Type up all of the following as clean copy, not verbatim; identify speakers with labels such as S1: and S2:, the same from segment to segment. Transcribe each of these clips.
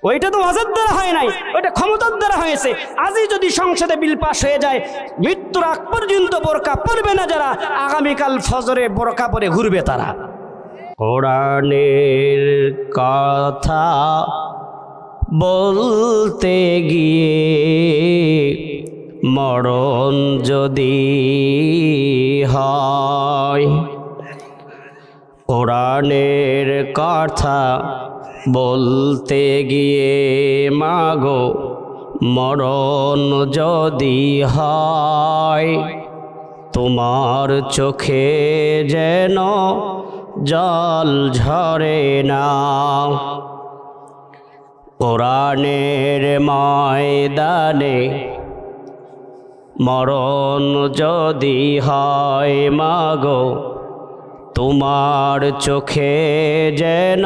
S1: ওইটা তো ওয়াজের দ্বারা হয় নাই, ওইটা ক্ষমতার দ্বারা হয়েছে। আজই যদি সংসদে বিল পাস হয়ে যায়, মৃত্যুর আগ পর্যন্ত বোরকা পরবে না যারা, আগামীকাল ফজরে বোরকা পরে ঘুরবে তারা। কোরআনের কথা বলতে গিয়ে মরণ যদি হয়, কোরআনের কথা বলতে গিয়ে মাগো মরণ যদি হয়, তোমার চোখে যেন জল ঝরে না। কোরআনের ময়দানে মরণ যদি হয় মাগো, তোমার চোখে যেন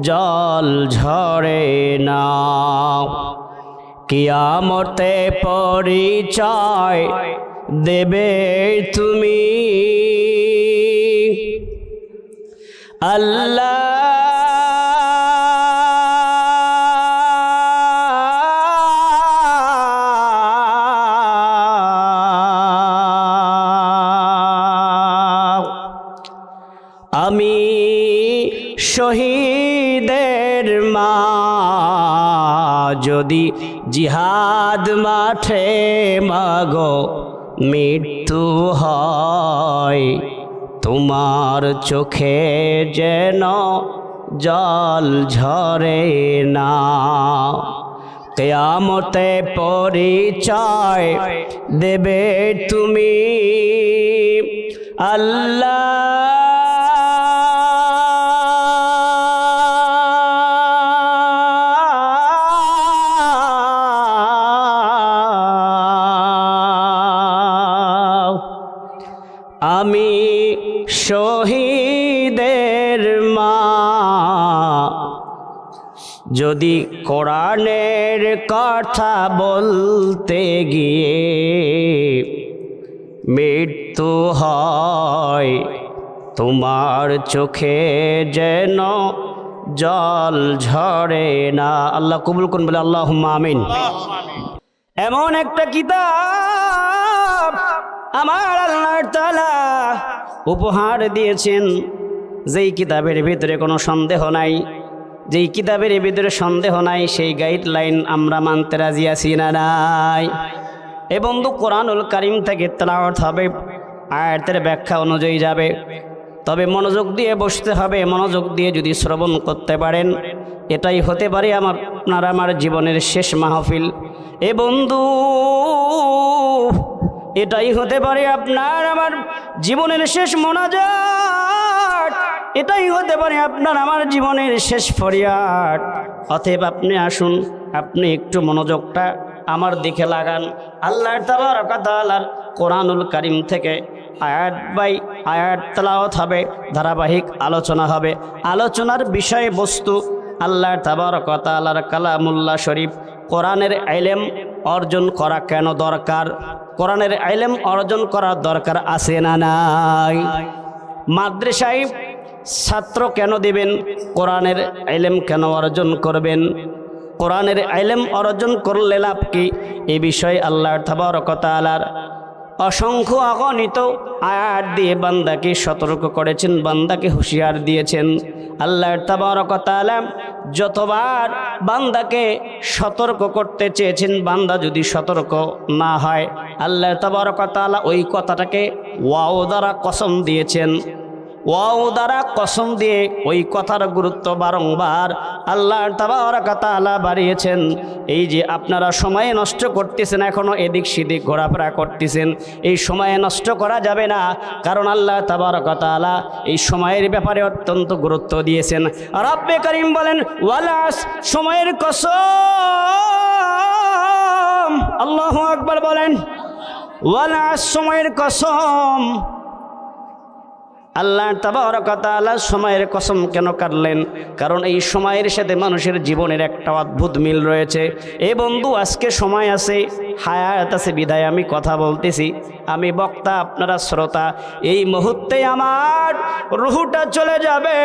S1: জল ঝরে না। কিয়ামতে পরিচয় দেবে তুমি আল্লাহ আমি শহীদের মা যদি জিহাদ মাঠে মাগো মৃত্যু হয়, তোমার চোখে যেন জল ঝরে না। কিয়ামতে পরিচয় দেবে তুমি আল্লাহ আমি শহীদের মা যদি কোরআনের কথা বলতে গিয়ে মৃত্যু হয়, তোমার চোখে যেন জল ঝরে না। আল্লাহ কবুল করুন বলে আল্লাহুম্মা আমিন। এমন একটা কিতাব আমার আল্লাহ তাআলা উপহার দিয়েছেন, যেই কিতাবের ভিতরে কোনো সন্দেহ নাই, যেই কিতাবের ভিতরে সন্দেহ নাই, সেই গাইডলাইন আমরা মানতে রাজি আছি না নাই? এ বন্ধু, কোরআনুল কারীম থেকে তেলাওয়াত হবে, আয়াতের ব্যাখ্যা অনুযায়ী যাবে, তবে মনোযোগ দিয়ে বসতে হবে। মনোযোগ দিয়ে যদি শ্রবণ করতে পারেন, এটাই হতে পারে আমার জীবনের শেষ মাহফিল। এ বন্ধু, এটাই হতে পারে আপনার আমার জীবনের শেষ মোনাজাত, এটাই হতে পারে আপনার আমার জীবনের শেষ ফরিয়াদ। অতএব আপনি আসুন, আপনি একটু মনোযোগটা আমার দিকে লাগান। আল্লাহ তাবারক ওয়া তাআলার কোরআনুল কারীম থেকে আয়াত বাই আয়াত তেলাওয়াত হবে, ধারাবাহিক আলোচনা হবে। আলোচনার বিষয়বস্তু আল্লাহ তাবারক ওয়া তাআলার কালামুল্লাহ শরীফ, কোরআনের ইলম অর্জন করা কেন দরকার, কোরআনের ইলম অর্জন করার দরকার আছে না নাই? মাদ্রাসায় ছাত্র কেন দিবেন, কোরআনের ইলম কেন অর্জন করবেন, কোরআনের ইলম অর্জন করলে লাভ কি, এই বিষয়ে আল্লাহ তাবারক ওয়া তাআলার অসংখ্য অগণিত আয়াত দিয়ে বান্দাকে সতর্ক করেছেন, বান্দাকে হুঁশিয়ার দিয়েছেন। আল্লাহ তাবারক ওয়া তাআলা যতবার বান্দাকে সতর্ক করতে চেয়েছেন, বান্দা যদি সতর্ক না হয়, আল্লাহ তাবারক ওয়া তাআলা ওই কথাটাকে ওয়াও দ্বারা কসম দিয়েছেন। ওয়াও দ্বারা কসম দিয়ে ওই কথার গুরুত্ব বারংবার আল্লাহ তাবারক ওয়া তাআলা বাড়িয়েছেন। এই যে আপনারা সময় নষ্ট করতেছেন, এখনো এদিক সেদিক ঘোরাফেরা করতেছেন, এই সময় নষ্ট করা যাবে না, কারণ আল্লাহ তাবারক ওয়া তাআলা এই সময়ের ব্যাপারে অত্যন্ত গুরুত্ব দিয়েছেন। রব্বে করিম বলেন ওয়াল আস, সময়ের কসম। আল্লাহু আকবার বলেন ওয়াল আস, সময়ের কসম। আল্লাহ তাবারক ওয়া তাআলা সময়ের কসম কেন কাটলেন? কারণ এই সময়ের সাথে মানুষের জীবনের একটা অদ্ভুত মিল রয়েছে। এ বন্ধু, আজকে সময় আছে, হায়াত আছে বিধায় আমি কথা বলতেছি। আমি বক্তা, আপনারা শ্রোতা। এই মুহূর্তে আমার রুহটা চলে যাবে,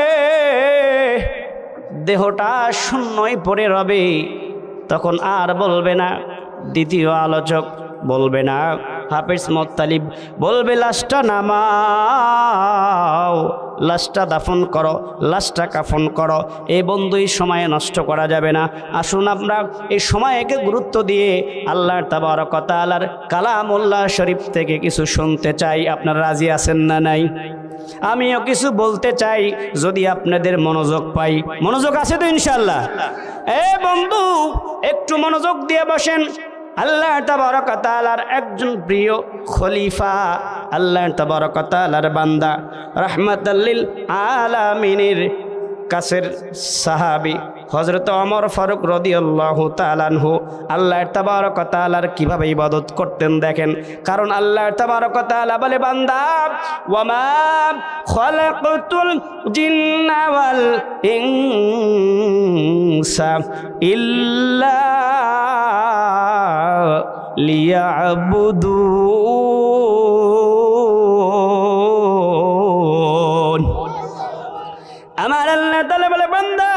S1: দেহটা শূন্যই পড়ে রবে, তখন আর বলবে না দ্বিতীয় আলোচক, বলবে না হাফেজ মোত্তালিব, বলবে লাশটা নামাও, লাশটা দাফন করো, লাশটা কাফন করো। এই বন্ধু এই সময়ে নষ্ট করা যাবে না। আসুন আমরা এই সময়কে গুরুত্ব দিয়ে আল্লাহ তাবারক ওয়া তাআলার কালামুল্লাহ শরীফ থেকে কিছু শুনতে চাই। আপনারা রাজি আছেন না নাই? আমিও কিছু বলতে চাই, যদি আপনাদের মনোযোগ পাই। মনোযোগ আছে তো ইনশাআল্লাহ? বন্ধু একটু মনোযোগ দিয়ে বসেন। আল্লাহ তাবারক ওয়া তাআলার একজন প্রিয় খলিফা, আল্লাহ তাবারক ওয়া তাআলার বান্দা, রাহমাতাল লিল আলামিনের কাছের সাহাবী হযরত ওমর ফারুক রাদিয়াল্লাহু তাআলা আনহু আল্লাহ তাবারক ওয়া তাআলার কিভাবে ইবাদত করতেন দেখেন। কারণ আল্লাহ তাবারক ওয়া তাআলা বলে, বান্দা ওয়ামা খালাকাতুল জিন্না ওয়াল ইনসা ইল্লা লিয়াবুদুন। আমার আল্লাহ তাআলা বলে, বান্দা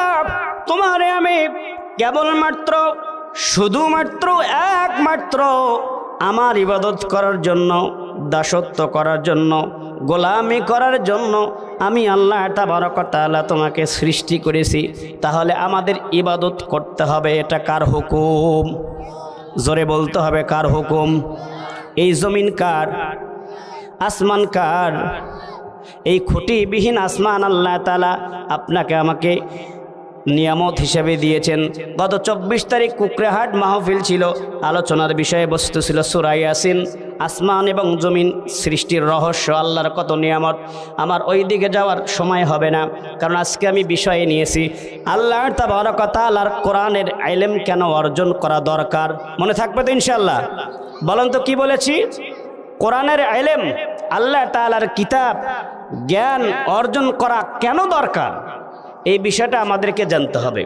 S1: তোমারে আমি কেবলমাত্র শুধুমাত্র একমাত্র আমার ইবাদত করার জন্য, দাসত্ব করার জন্য, গোলামি করার জন্য আমি আল্লাহ তাবারক ওয়া তাআলা তোমাকে সৃষ্টি করেছি। তাহলে আমাদের ইবাদত করতে হবে। এটা কার হুকুম? জোরে বলতে হবে, কার হুকুম? এই জমিন কার? আসমান কার? এই খুঁটিবিহীন আসমান আল্লাহ তাআলা আপনাকে আমাকে নিয়ামত হিসেবে দিয়েছেন। গত 24 তারিখ কুকরাহাট মাহফিল ছিল, আলোচনার বিষয়বস্তু ছিল সূরা ইয়াসিন, আসমান এবং জমিন সৃষ্টির রহস্য, আল্লাহর কত নিয়ামত। আমার ওই দিকে যাওয়ার সময় হবে না, কারণ আজকে আমি বিষয়ে নিয়েছি আল্লাহ তাবারক ওয়া তাআলার কোরআনের ইলম কেন অর্জন করা দরকার। মনে থাকবে তো ইনশাআল্লাহ? বলেন তো কি বলেছি? কোরআনের ইলম, আল্লাহ তাআলার কিতাব, জ্ঞান অর্জন করা কেন দরকার, এই বিষয়টা আমাদেরকে জানতে হবে।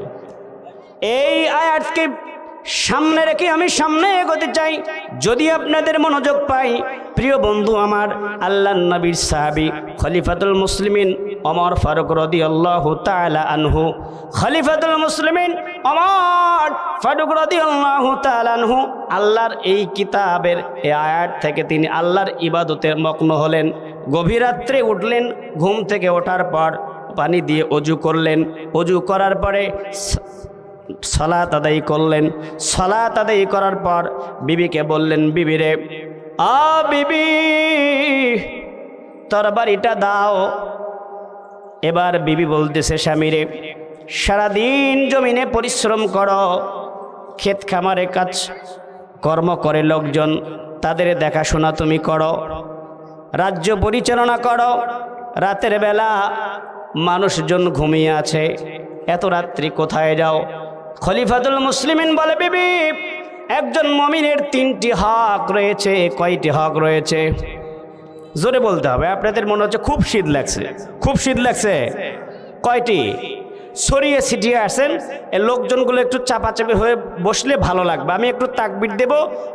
S1: এই আয়াতকে সামনে রেখে আমি সামনে এগোতে চাই। যদি আপনাদের মনোযোগ পাই, প্রিয় বন্ধু আমার, আল্লাহর নবীর সাহাবী খলিফাতুল মুসলিমিন ওমর ফারুক রাদিয়াল্লাহু তাআলা আনহু, খলিফাতুল মুসলিমিন ওমর ফারুক রাদিয়াল্লাহু তাআলা আনহু আল্লাহর এই কিতাবের এই আয়াত থেকে তিনি আল্লাহর ইবাদতের মগ্ন হলেন। গভীর রাত্রে উঠলেন, ঘুম থেকে ওঠার পর পানি দিয়ে অজু করলেন, অজু করার পরে সালাত আদায় করলেন। সালাত আদায় করার পর বিবিকে বললেন, বিবি রে, বিবি তরবারিটা দাও। এবার বিবি বলতেছে, স্বামী রে, সারাদিন জমিনে পরিশ্রম করো, ক্ষেত খামারে কাজ কর্ম করে লোকজন, তাদের দেখাশোনা তুমি করো, রাজ্য পরিচালনা করো, রাতের বেলা মানুষজন ঘুমিয়ে আছে, এত রাত্রি কোথায় যাও? খলিফাতুল মুসলিমিন বলে, বিবি একজন মুমিনের 3টি হক রয়েছে। কয়টি হক রয়েছে? জোরে বলতে হবে। আপনাদের মনে হচ্ছে খুব শীত লাগছে, খুব শীত লাগছে। কয়টি? ছড়িয়ে ছিটিয়ে আসেন, এই লোকজনগুলো একটু চাপাচাপি হয়ে বসলে ভালো লাগবে। আমি একটু তাকবীর দেব,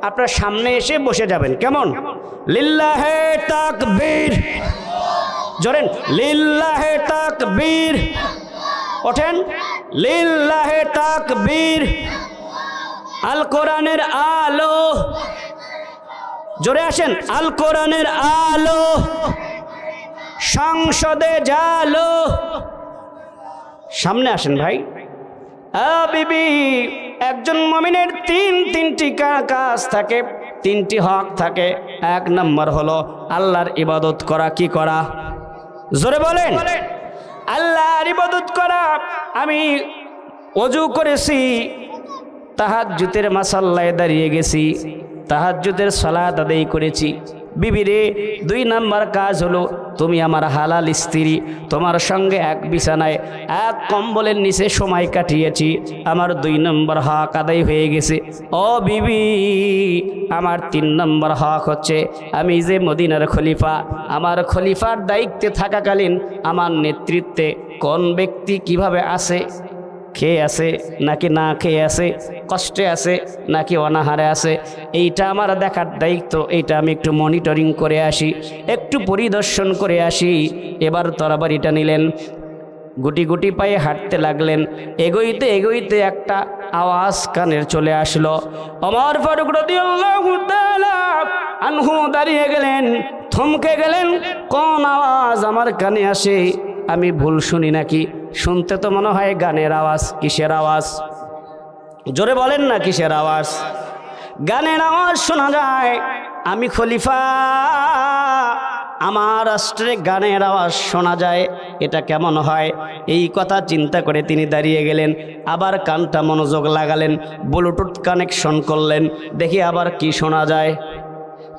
S1: আপনার সামনে এসে বসে যাবেন, কেমন? লিল্লাহে তাকবীর, জোরেন লিল্লাহে তাকবীর। ওঠেন, লিল্লাহে তাকবীর। আল কোরআনের আলো, জোরে আসেন, আল কোরআনের আলো সংসদে জালো। সামনে আসেন ভাই। বিবি, একজন মুমিনের তিনটি কাজ থাকে, 3টি হক থাকে। 1 নম্বর হলো আল্লাহর ইবাদত করা। কি করা? জোরে বলেন, আল্লাহর ইবাদত করা। আমি ওযু করেছি, তাহাজ্জুদের মাসাল্লায় দাঁড়িয়ে গেছি, তাহাজ্জুদের সালাত আদায় করেছি। বিবিরে, 2 নম্বর কাজ হলো তুমি আমার হালাল স্ত্রী, তোমার সঙ্গে এক বিছানায় এক কম্বলের নিচে সময় কাটিয়েছি, আমার 2 নম্বর হক আদায় হয়ে গেছে। ও বিবি, আমার 3 নম্বর হক হচ্ছে আমি যে মদিনার খলিফা, আমার খলিফার দায়িত্বে থাকাকালীন আমার নেতৃত্বে কোন ব্যক্তি কিভাবে আছে, খেয়ে আছে নাকি না খেয়ে আছে, কষ্টে আছে নাকি অনাহারে আছে, এইটা আমার দেখার দায়িত্ব। এইটা আমি একটু মনিটরিং করে আসি, একটু পরিদর্শন করে আসি। এবার তরবারিটা নিলেন, গুটি গুটি পায়ে হাঁটতে লাগলেন। এগোইতে এগোইতে একটা আওয়াজ কানের চলে আসলো। ওমর ফারুক রাদিয়াল্লাহু তাআলা আনহু দাঁড়িয়ে গেলেন, থমকে গেলেন। কোন আওয়াজ আমার কানে আসে? আমি ভুল শুনি নাকি? শুনতে তো মনে হয় গানের আওয়াজ। কিসের আওয়াজ? জোরে বলেন না, কিসের আওয়াজ? গানের আওয়াজ শোনা যায়। আমি খলিফা, আমার রাষ্ট্রে গানের আওয়াজ শোনা যায়, এটা কেমন হয়? এই কথা চিন্তা করে তিনি দাঁড়িয়ে গেলেন। আবার কানটা মনোযোগ লাগালেন, ব্লুটুথ কানেকশন করলেন, দেখি আবার কি শোনা যায়।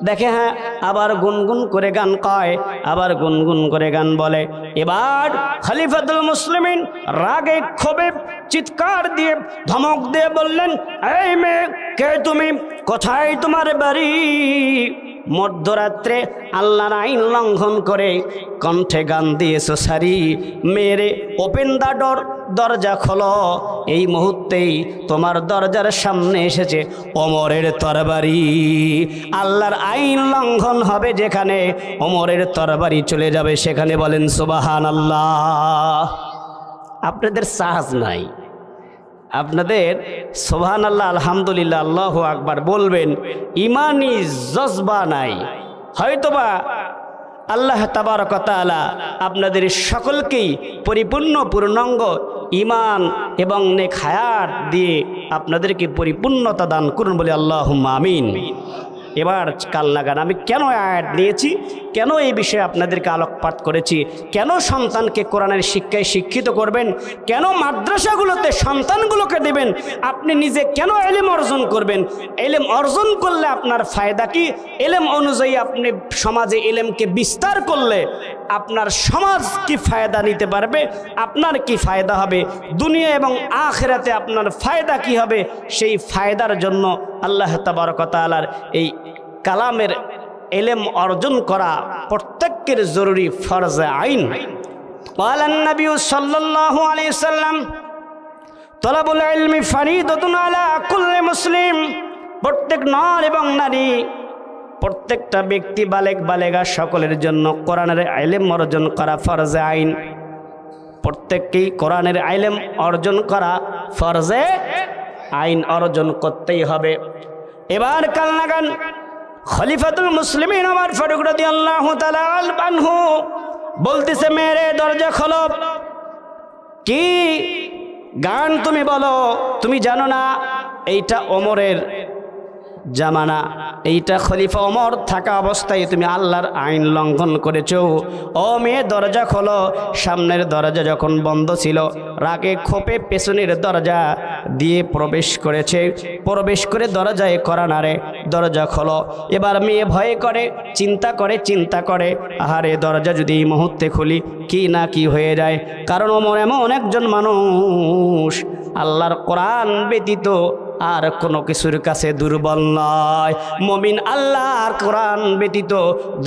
S1: দেখে হ্যাঁ, আবার গুনগুন করে গান কয়, আবার গুনগুন করে গান বলে। এবার খলিফাতুল মুসলিমিন রাগে ক্ষোভে চিৎকার দিয়ে ধমক দিয়ে বললেন, এই মেয়ে, কে তুমি? কোথায় তোমার বাড়ি? মধ্যরাত্রে আল্লাহর আইন লঙ্ঘন করে কণ্ঠে গান দিয়েছো সারি। মেরে ওপেন দা ডোর, দরজা খোলো। এই মুহূর্তেই তোমার দরজার সামনে এসেছে ওমরের তরবারি। আল্লাহর আইন লঙ্ঘন হবে যেখানে, ওমরের তরবারি চলে যাবে সেখানে। বলেন সুবহানাল্লাহ। আপনাদের সাহস নাই, আপনাদের সুবহানাল্লাহ, আলহামদুলিল্লাহ, আল্লাহু আকবার বলবেন ইমানি জজবা নাই। হয়তোবা আল্লাহ তাবারক ওয়া তাআলা আপনাদের সকলকেই পরিপূর্ণ পূর্ণাঙ্গ ইমান এবং নেক হায়াত দিয়ে আপনাদেরকে পরিপূর্ণতা দান করুন বলে আল্লাহুম্মা আমিন। এবার কাল লাগান। আমি কেন আয়াত নিয়েছি, কেন এই বিষয়ে আপনাদেরকে আলোকপাত করেছি, কেন সন্তানকে কোরআনের শিক্ষায় শিক্ষিত করবেন, কেন মাদ্রাসাগুলোতে সন্তানগুলোকে দেবেন, আপনি নিজে কেন ইলম অর্জন করবেন, ইলম অর্জন করলে আপনার ফায়দা কি, ইলম অনুযায়ী আপনি সমাজে ইলমকে বিস্তার করলে আপনার সমাজ কি ফায়দা নিতে পারবে, আপনার কি ফায়দা হবে, দুনিয়া এবং আখিরাতে আপনার ফায়দা কি হবে, সেই ফায়দার জন্য আল্লাহ তাবারক ওয়া তাআলার এই কালামের ইলম অর্জন করা প্রত্যেকের জরুরি ফরজ আইন। ক্বালান নবী সাল্লাল্লাহু আলাইহি ওয়াসাল্লাম, তলাবুল ইলমি ফরিদাতুন আলা কুল্লি মুসলিম। প্রত্যেক নর এবং নারী, প্রত্যেকটা ব্যক্তি, বালেগ বালেগা সকলের জন্য কোরআনের ইলম অর্জন করা ফরজ আইন। প্রত্যেককেই কোরআনের ইলম অর্জন করা ফরজে আইন, অর্জন করতেই হবে। এবার কাল লাগান। খলিফাতুল মুসলিমিন ওমর ফারুক রাদিয়াল্লাহু তাআলা আনহু বলতেছে, মেরে দরজা খোলো। কি গান তুমি বলো? তুমি জানো না এইটা ওমরের জামানা, এইটা খলিফা ওমর থাকা অবস্থায় তুমি আল্লাহর আইন লঙ্ঘন করেছো। ও মেয়ে, দরজা খোলো। সামনের দরজা যখন বন্ধ ছিল, রাগে ক্ষোভে পেছনের দরজা দিয়ে প্রবেশ করেছে। প্রবেশ করে দরজায় করা নাড়ে, দরজা খোলো। এবার মেয়ে ভয়ে করে, চিন্তা করে, আহারে দরজা যদি এই মুহূর্তে খুলি কি না কি হয়ে যায়। কারণ ওমর এমন একজন মানুষ, আল্লাহর কোরআন ব্যতীত আর কোনো কিছুর কাছে দুর্বল নয়। মুমিন আল্লাহর কোরআন ব্যতীত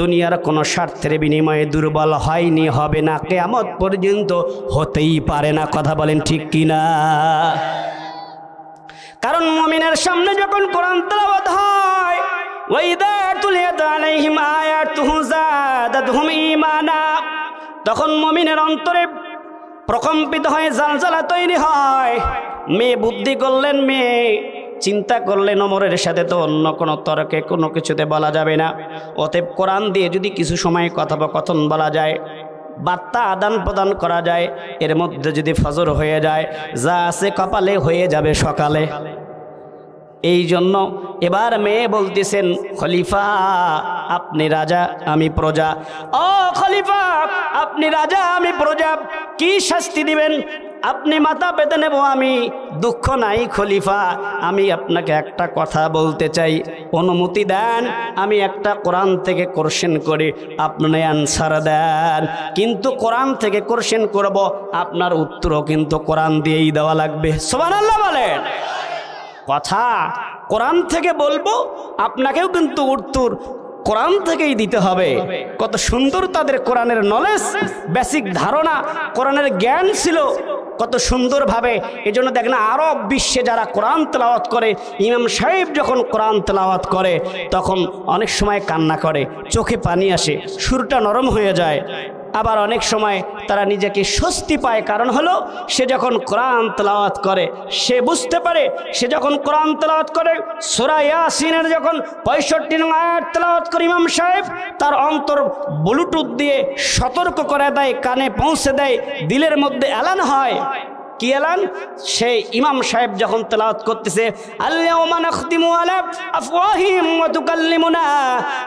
S1: দুনিয়ার কোনো স্বার্থের বিনিময়ে দুর্বল হয়নি, হবে না, কিয়ামত পর্যন্ত হতেই পারে না। কথা বলেন ঠিক কিনা? কারণ মুমিনের সামনে যখন কোরআন তেলাওয়াত হয়, ওয়াইদা তুলিয়াত আলাইহিম আয়াতুহু যাদাতহুম ঈমানা, তখন মুমিনের অন্তরে প্রকম্পিত হয়ে জালজালা তৈরি হয়। মেয়ে বুদ্ধি করলেন, মেয়ে চিন্তা করলেন, ওমরের সাথে তো অন্য কোনো তর্কে কোনো কিছুতে বলা যাবে না। অতএব কোরআন দিয়ে যদি কিছু সময় কথোপকথন বলা যায়, বার্তা আদান প্রদান করা যায়, এর মধ্যে যদি ফজর হয়ে যায়, যা আছে কপালে হয়ে যাবে সকালে। এই জন্য এবার মেয়ে বলতেছেন, খলিফা আপনি রাজা, আমি প্রজা। ও খলিফা, আপনি রাজা, আমি প্রজা, কি শাস্তি দিবেন? আপনি মাথা পেতে নেব আমি, দুঃখ নাই খলিফা। আমি আপনাকে একটা কথা বলতে চাই, অনুমতি দেন আমি একটা কোরআন থেকে কোশ্চেন করি, আপনি অ্যান্সার দেন। কিন্তু কোরআন থেকে কোশ্চেন করব, আপনার উত্তরও কিন্তু কোরআন দিয়েই দেওয়া লাগবে। সুবহানাল্লাহ বলেন। কথা কোরআন থেকে বলবো, আপনাকেও কিন্তু উত্তর কোরআন থেকেই দিতে হবে। কত সুন্দর তাদের কোরআনের নলেজ, বেসিক ধারণা, কোরআনের জ্ঞান ছিল কত সুন্দরভাবে। এই জন্য দেখেন আরব বিশ্বে যারা কোরআন তেলাওয়াত করে, ইমাম সাহেব যখন কোরআন তেলাওয়াত করে তখন অনেক সময় কান্না করে, চোখে পানি আসে, সুরটা নরম হয়ে যায়। আবার অনেক সময় তারা নিজেকে স্বস্তি পায়, কারণ হলো সে যখন কোরআন তেলাওয়াত করে সে বুঝতে পারে, সে যখন কোরআন তেলাওয়াত করে সূরা ইয়াসিনের যখন 65 নং আয়াত তেলাওয়াত করে ইমাম সাহেব, তার অন্তর ব্লুটুথ দিয়ে সতর্ক করে দেয়, কানে পৌঁছে দেয়, দিলের মধ্যে এলান হয়। কি এলান? সেই ইমাম সাহেব যখন তেলাওয়াত করতেছে, আল-ইয়াওমা নাখতিমু আলা আফওয়াহিহিম ওয়া তুকাল্লিমুনা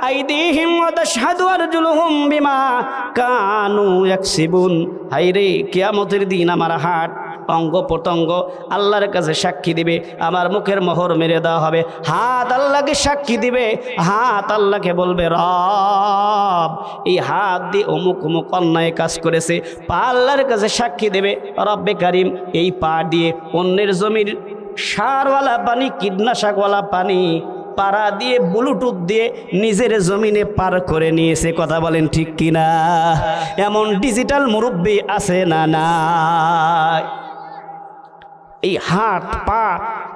S1: আইদিহিম ওয়া তাশহাদু আরজুলুহুম বিমা কানু ইয়াকসিবুন। হায়রে, কিয়ামতের দিন আমার হাত অঙ্গ প্রত্যঙ্গ আল্লাহর কাছে সাক্ষী দিবে, আমার মুখের মোহর মেরে দেওয়া হবে। হাত আল্লাহকে সাক্ষী দিবে, হাত আল্লাহকে বলবে রব এই হাত দিয়ে অমুক অমুক অন্যায় কাজ করেছে। পা আল্লাহর কাছে সাক্ষী দেবে, রব্বে কারিম এই পা দিয়ে অন্যের জমির সারওয়ালা পানি, কীটনাশকওয়ালা পানি পাড়া দিয়ে ব্লুটুথ দিয়ে নিজের জমিনে পার করে নিয়েছে। কথা বলেন ঠিক কিনা? এমন ডিজিটাল মুরব্বী আছে না? না, এই হাত পা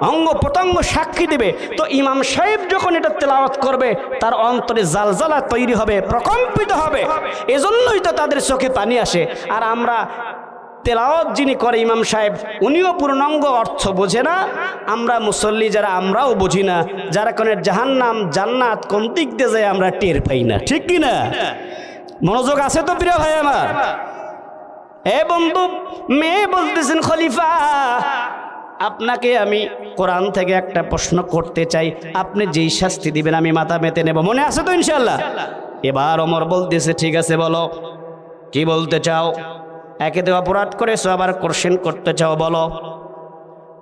S1: অঙ্গ প্রত্যঙ্গ সাক্ষী দেবে। তো ইমাম সাহেব যখন এটা তেলাওয়াত করবে তার অন্তরে জালজালা তৈরি হবে, প্রকম্পিত হবে। এজন্যই তো তাদের চোখে পানি আসে। আর আমরা তেলাওয়াত যিনি করে ইমাম সাহেব, উনিও পূর্ণাঙ্গ অর্থ বোঝে না। আমরা মুসল্লি যারা, আমরাও বুঝি না। যারা কোন জাহান্নাম জান্নাত কোন দিক দিয়ে যায় আমরা টের পাই না, ঠিক কিনা? মনোযোগ আছে তো প্রিয় ভাই আমার? এ বন্ধু, মেয়ে বলতেছেন খলিফা আপনাকে আমি কোরআন থেকে একটা প্রশ্ন করতে চাই, আপনি যেই শাস্তি দিবেন আমি মাথা মেতে নেব, মনে আছে তো ইনশাল্লাহ? এবার ওমর বলতেছে ঠিক আছে বলো কি বলতে চাও। একে তো অপরাধ করেছো, আবার কোশ্চেন করতে চাও, বলো।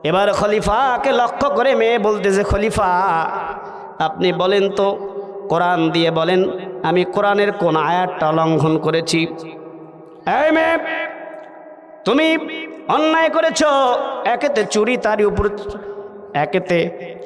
S1: এবার খলিফাকে লক্ষ্য করে মেয়ে বলতেছে খলিফা আপনি বলেন তো, কোরআন দিয়ে বলেন আমি কোরআনের কোন আয়াতটা লঙ্ঘন করেছি। এই মেয়ে, তুমি অন্যায় করেছো, একেতে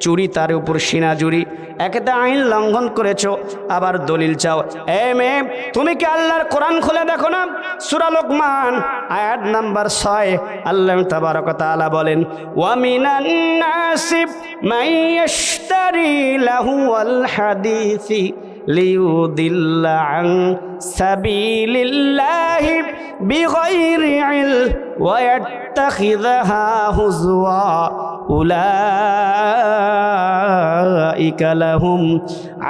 S1: চুরি তার উপর সিনা জুরি, একেতে আইন লঙ্ঘন করেছো, আবার দলিল চাও। এ মেয়ে, তুমি কি আল্লাহর কোরআন খুলে দেখো না? সূরা লোকমান আয়াত নাম্বার 6 আল্লাহ তাবারক ওয়া তাআলা বলেন ওয়া মিনান নাসি মাইয়াশতারি লাহুল হাদিসি লিউদিল্লা আন সাবিলিল্লাহি বিগাইরি ইলম ওয়া ইয়াত্তাখিযহা হুজওয়া উলাইকা লাহুম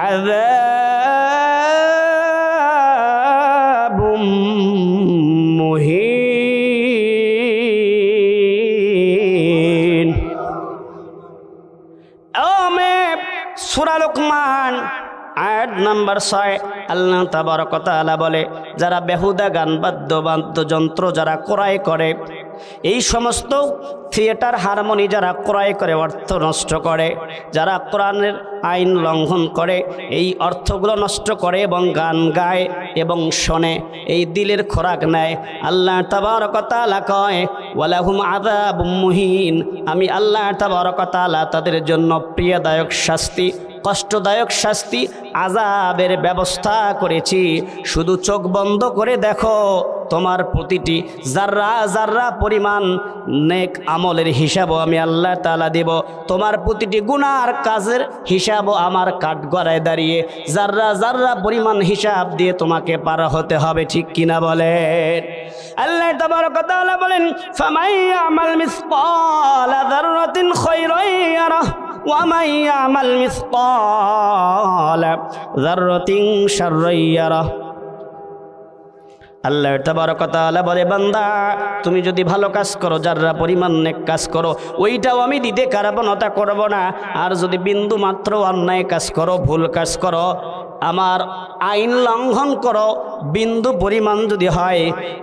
S1: আযাবুম মুহিন। সূরা লোকমান আয়াত নাম্বার 6 আল্লাহ তাবারক ওয়া তাআলা বলে যারা বেহুদা গান বাদ্যযন্ত্র যারা ক্রয় করে, এই সমস্ত থিয়েটার হারমোনি যারা ক্রয় করে অর্থ নষ্ট করে, যারা কোরআনের আইন লঙ্ঘন করে এই অর্থগুলো নষ্ট করে এবং গান গায় এবং শোনে, এই দিলের খোরাক নেয়, আল্লাহ তাবারক ওয়া তাআলা কয় ওয়ালাহুম আযাবুম মুহিন। আমি আল্লাহ তাবারক ওয়া তাআলা তাদের জন্য প্রিয়দায়ক শাস্তি, কষ্টদায়ক শাস্তি, আযাবের ব্যবস্থা করেছি। শুধু চোখ বন্ধ করে দেখো, তোমার প্রতিটি জাররা জাররা পরিমাণ নেক আমলের হিসাবও আমি আল্লাহ তাআলা দেব। তোমার প্রতিটি গুনার কাজের হিসাবও আমার কাঠগড়ায় দাঁড়িয়ে জাররা জাররা পরিমাণ হিসাব দিয়ে তোমাকে পার হতে হবে, ঠিক কিনা বলেন? আল্লাহ তাবারক ওয়া তাআলা বলেন ফামান ইয়ামাল মিসকালা যাররাতিন খায়রান ইয়ারাহ ওয়া মান ইয়ামাল মিসকালা যাররাতিন শাররান ইয়ারাহ। আল্লাহ তাবারক ওয়া তাআলা বলে বান্দা তুমি যদি ভালো কাজ করো, যারা পরিমাণ নেক কাজ করো, ওইটাও আমি দিতে কার্পণতা করব না। আর যদি বিন্দু মাত্র অন্যায় কাজ করো, ভুল কাজ করো, আমার আইন লঙ্ঘন করো, বিন্দু পরিমাণ যদি হয়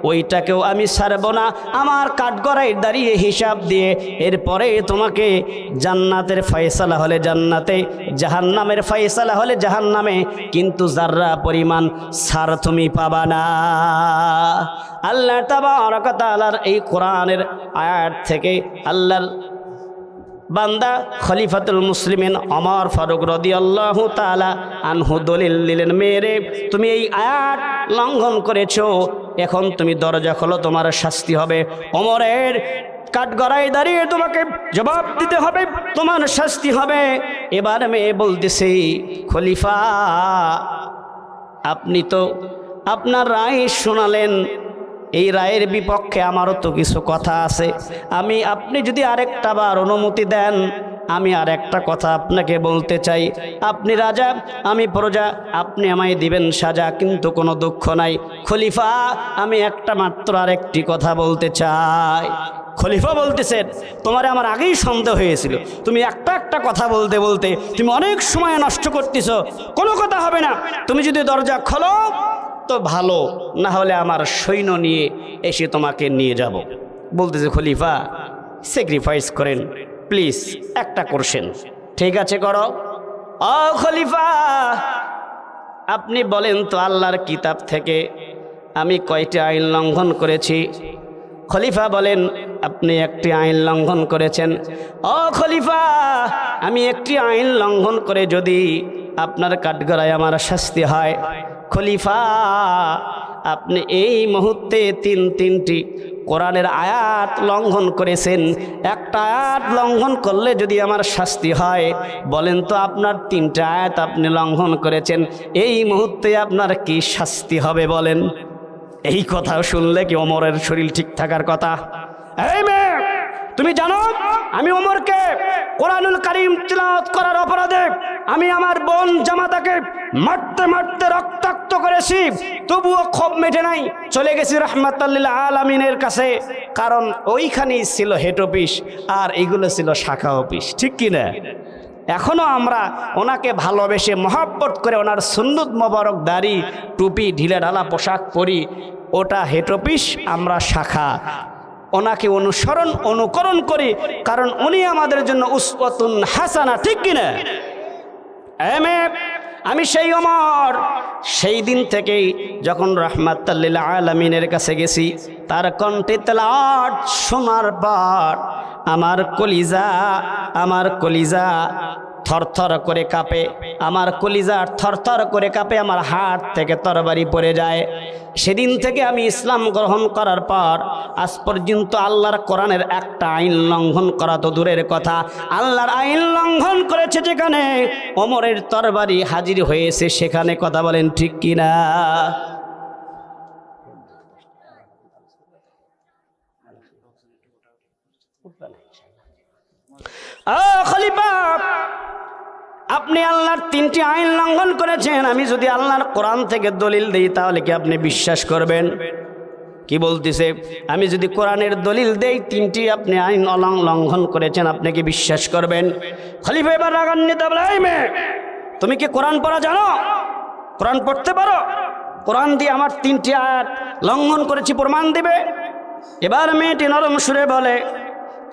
S1: ওইটাকেও আমি ছাড়ব না। আমার কাঠগড়ায় দাঁড়িয়ে হিসাব দিয়ে এরপরে তোমাকে জান্নাতের ফয়সালা হলে জান্নাতে, জাহান্নামের ফয়সালা হলে জাহান্নামে, কিন্তু যাররা পরিমাণ ছাড় তুমি পাবা না। আল্লাহ তাবারক ওয়া তাআলার এই কোরআনের আয়াত থেকে আল্লাহর বান্দা খলিফাতুল মুসলিমিন ওমর ফারুক রাদিয়াল্লাহু তাআলা আনহু দলিল দিলেন, মেরে তুমি এই আয়াত লঙ্ঘন করেছো, এখন তুমি দরজা খোলো, তোমার শাস্তি হবে। ওমরের কাঠগড়ায় দাঁড়িয়ে তোমাকে জবাব দিতে হবে, তোমার শাস্তি হবে। এবার মেয়ে বলতেছে খলিফা আপনি তো আপনার রায় শোনালেন, এই রায়ের বিপক্ষে আমারও তো কিছু কথা আছে। আপনি যদি আরেকটা বার অনুমতি দেন, আমি আর একটা কথা আপনাকে বলতে চাই। আপনি রাজা, আমি প্রজা, আপনি আমায় দিবেন সাজা, কিন্তু কোনো দুঃখ নাই। খলিফা, আমি একটা মাত্র আরেকটি কথা বলতে চাই। খলিফা বলতেছেন, তোমার আমার আগেই সন্দেহ হয়েছিল, তুমি একটা কথা বলতে বলতে তুমি অনেক সময় নষ্ট করতেছ, কোনো কথা হবে না। তুমি যদি দরজা খোলো তো ভালো, না হলে আমার সৈন্য নিয়ে এসে তোমাকে নিয়ে যাব। বলতেছে, খলিফা স্যাক্রিফাইস করেন প্লিজ, একটা করছেন, ঠিক আছে করো। ও খলিফা, আপনি বলেন তো আল্লাহর কিতাব থেকে আমি কয়টি আইন লঙ্ঘন করেছি? খলিফা বলেন, আপনি একটি আইন লঙ্ঘন করেছেন। ও খলিফা, আমি একটি আইন লঙ্ঘন করে যদি আপনার কাঠগড়ায় আমার শাস্তি হয়, খলিফা আপনি এই মুহূর্তে তিনটি কোরআনের আয়াত লঙ্ঘন করেছেন। একটা আয়াত লঙ্ঘন করলে যদি আমার শাস্তি হয়, বলেন তো আপনার 3টা আয়াত আপনি লঙ্ঘন করেছেন, এই মুহূর্তে আপনার কি শাস্তি হবে বলেন? এই কথা শুনলে কি ওমরের শরীর ঠিক থাকার কথা? এই মেয়ে, তুমি জানো আমি ওমরকে কোরআনুল কারীম তিলাওয়াত করার অপরাধে আমি আমার বোন জামাতাকে মারতে মারতে রক্তাক্ত করেছি, তবুও ক্ষোভ মেটে নাই। চলে গেছি রাহমাতাল লিল আলামিনের কাছে, কারণ ওইখানেই ছিল হেড অফিস আর এইগুলো ছিল শাখা অফিস, ঠিক কিনা? এখনো আমরা ওনাকে ভালোবেসে মহব্বত করে ওনার সুন্নত মোবারক দাড়ি টুপি ঢিলে ঢালা পোশাক পরি, ওটা হেড অফিস, আমরা শাখা। ওনাকে অনুকরণ করি, কারণ উনি আমাদের জন্য উসওয়াতুন হাসানা, ঠিক কিনা? আমি সেই ওমর, সেই দিন থেকেই যখন রাহমাতাল লিল আলামিনের কাছে গেছি, তার কণ্ঠে তেলাওয়াত শোনার পর আমার কলিজা থরথর করে কাঁপে, আমার কলিজা থরথর করে কাঁপে, আমার হাত থেকে তরবারি পড়ে যায়। সেদিন থেকে আমি ইসলাম গ্রহণ করার পর আজ পর্যন্ত আল্লাহর কোরআনের একটা আইন লঙ্ঘন করা তো দূরের কথা, আল্লাহর আইন লঙ্ঘন করেছে যেখানে ওমরের তরবারি হাজির হয়েছে সেখানে, কথা বলেন ঠিক কিনা? খলিফা, আপনি আল্লাহর 3টি আইন লঙ্ঘন করেছেন। আমি যদি আল্লাহর কোরআন থেকে দলিল দেই তাহলে কি আপনি বিশ্বাস করবেন? কি বলতেছে? আমি যদি কোরআনের দলিল দেই 3টি আপনি আইন লঙ্ঘন করেছেন, আপনি কি বিশ্বাস করবেন? খলিফা এবার রাগান্বিত বলে, এই মেয়ে, তুমি কি কোরআন পড়া জানো? কোরআন পড়তে পারো? কোরআন দিয়ে আমার 3টি আয়াত লঙ্ঘন করেছি প্রমাণ দিবে। এবার মেয়েটি নরম সুরে বলে,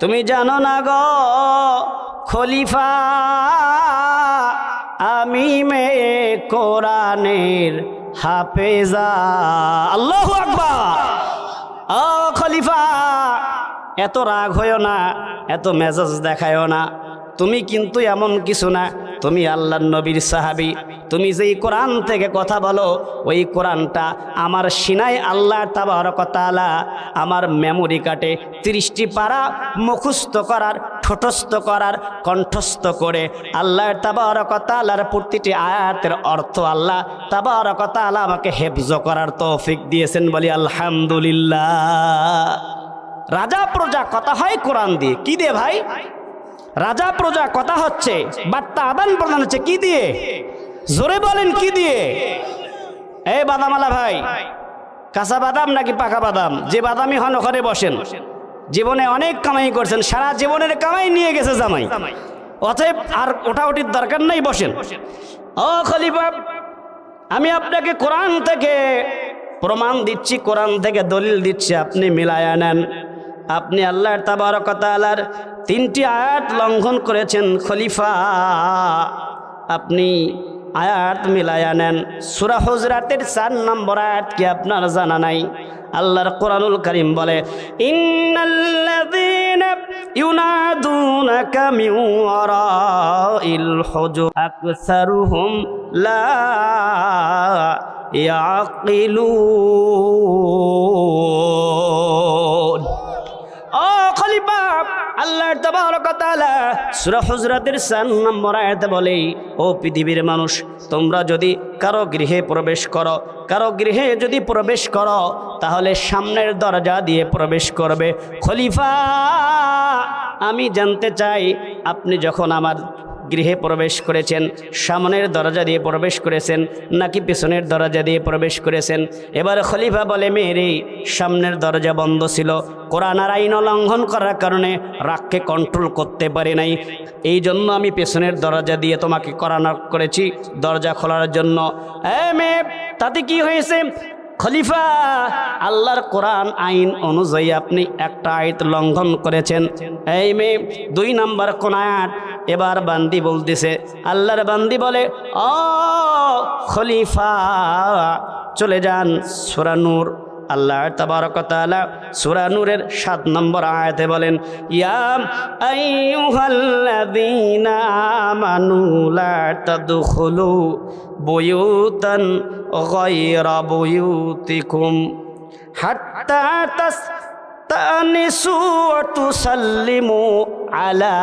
S1: তুমি জানো না গো খলিফা, আমি মেয়ে কোরআনের হাফেজা। আল্লাহু আকবার। ও খলিফা, এত রাগ হইও না, এত মেজাজ দেখায়ও না। তুমি কিন্তু এমন কিছু না, তুমি আল্লাহর নবীর সাহাবী। তুমি যেই কোরআন থেকে কথা বলো, ওই কোরআনটা আমার সিনায় আল্লাহ তাবারক ওয়া তাআলা আমার মেমোরি কার্ডে 30টি পারা মুখস্থ করার, ঠোঁটস্থ করার, কণ্ঠস্থ করে আল্লাহ তাবারক ওয়া তাআলার প্রতিটি আয়াতের অর্থ আল্লাহ তাবারক ওয়া তাআলা আমাকে হেফজ করার তৌফিক দিয়েছেন, বলি আলহামদুলিল্লাহ। রাজা প্রজা কথা হয় কোরআন দিয়ে, কি দিয়ে ভাই? রাজা প্রজা কথা হচ্ছে, বার্তা আদান প্রদান হচ্ছে কি দিয়ে? জোরে বলেন কি দিয়ে? এই বাদামালা ভাই, কাঁচা বাদাম নাকি পাকা বাদাম? যে বাদামি হন ওখানে বসেন। জীবনে অনেক কামাই করছেন, সারা জীবনের কামাই নিয়ে গেছে জামাই, অতএব আর ওঠাউঠির দরকার নাই, বসেন। ও খলিফা, আমি আপনাকে কোরআন থেকে প্রমাণ দিচ্ছি, কোরআন থেকে দলিল দিচ্ছি, আপনি মিলায়া নেন। আপনি আল্লাহ তাবারক ওয়া তাআলার 3টি আয়াত লঙ্ঘন করেছেন খলিফা, আপনি আয়াত মিলায়া নেন। সূরা হুজরাতের 4 নম্বর আয়াত কি আপনার জানা নাই? আল্লাহর কোরআনুল কারীম বলে, ইন্নাল্লাযীনা ইউনাদুনাকা মিন ওয়ারাইল হুজুর আকসারুহুম লা ইয়াকিলুন। ও খলিফা, আল্লাহ তাবারক ওয়া তাআলা সূরা হুজরাতের 4 নম্বর আয়াতে বলে, ও পৃথিবীর মানুষ, তোমরা যদি কারো গৃহে প্রবেশ করো, কারো গৃহে যদি প্রবেশ করো, তাহলে সামনের দরজা দিয়ে প্রবেশ করবে। খলিফা, আমি জানতে চাই আপনি যখন আমার গৃহে প্রবেশ করেছেন সামনের দরজা দিয়ে প্রবেশ করেছেন নাকি পিছনের দরজা দিয়ে প্রবেশ করেছেন? এবার খলিফা বলে, মেরে সামনের দরজা বন্ধ ছিল, কোরআন আর আইন লঙ্ঘন করার কারণে রাগকে কন্ট্রোল করতে পারি নাই, এই জন্য আমি পেছনের দরজা দিয়ে তোমাকে কোরআন করেছি দরজা খোলার জন্য। মেয়ে, তাতে কি হয়েছে? খলিফা, আল্লাহর কোরআন আইন অনুযায়ী আপনি একটা আয়াত লঙ্ঘন করেছেন। এই মেয়ে, 2 নম্বর কোন আয়াত? এবার বান্দি বলতেছে, আল্লাহর বান্দি বলে, ও খলিফা, চলে যান সূরা নূর। আল্লাহ তাবারক ওয়া তাআলা সূরা নূরের 7 নম্বর আয়াতে বলেন, ইয়া আইয়ুহাল্লাযীনা আমানু লা তাদখুলু বুয়ুতান গায়রা বুয়ুতিকুম হাত্তা তানিসু ওয়া তুসাল্লিমু আলা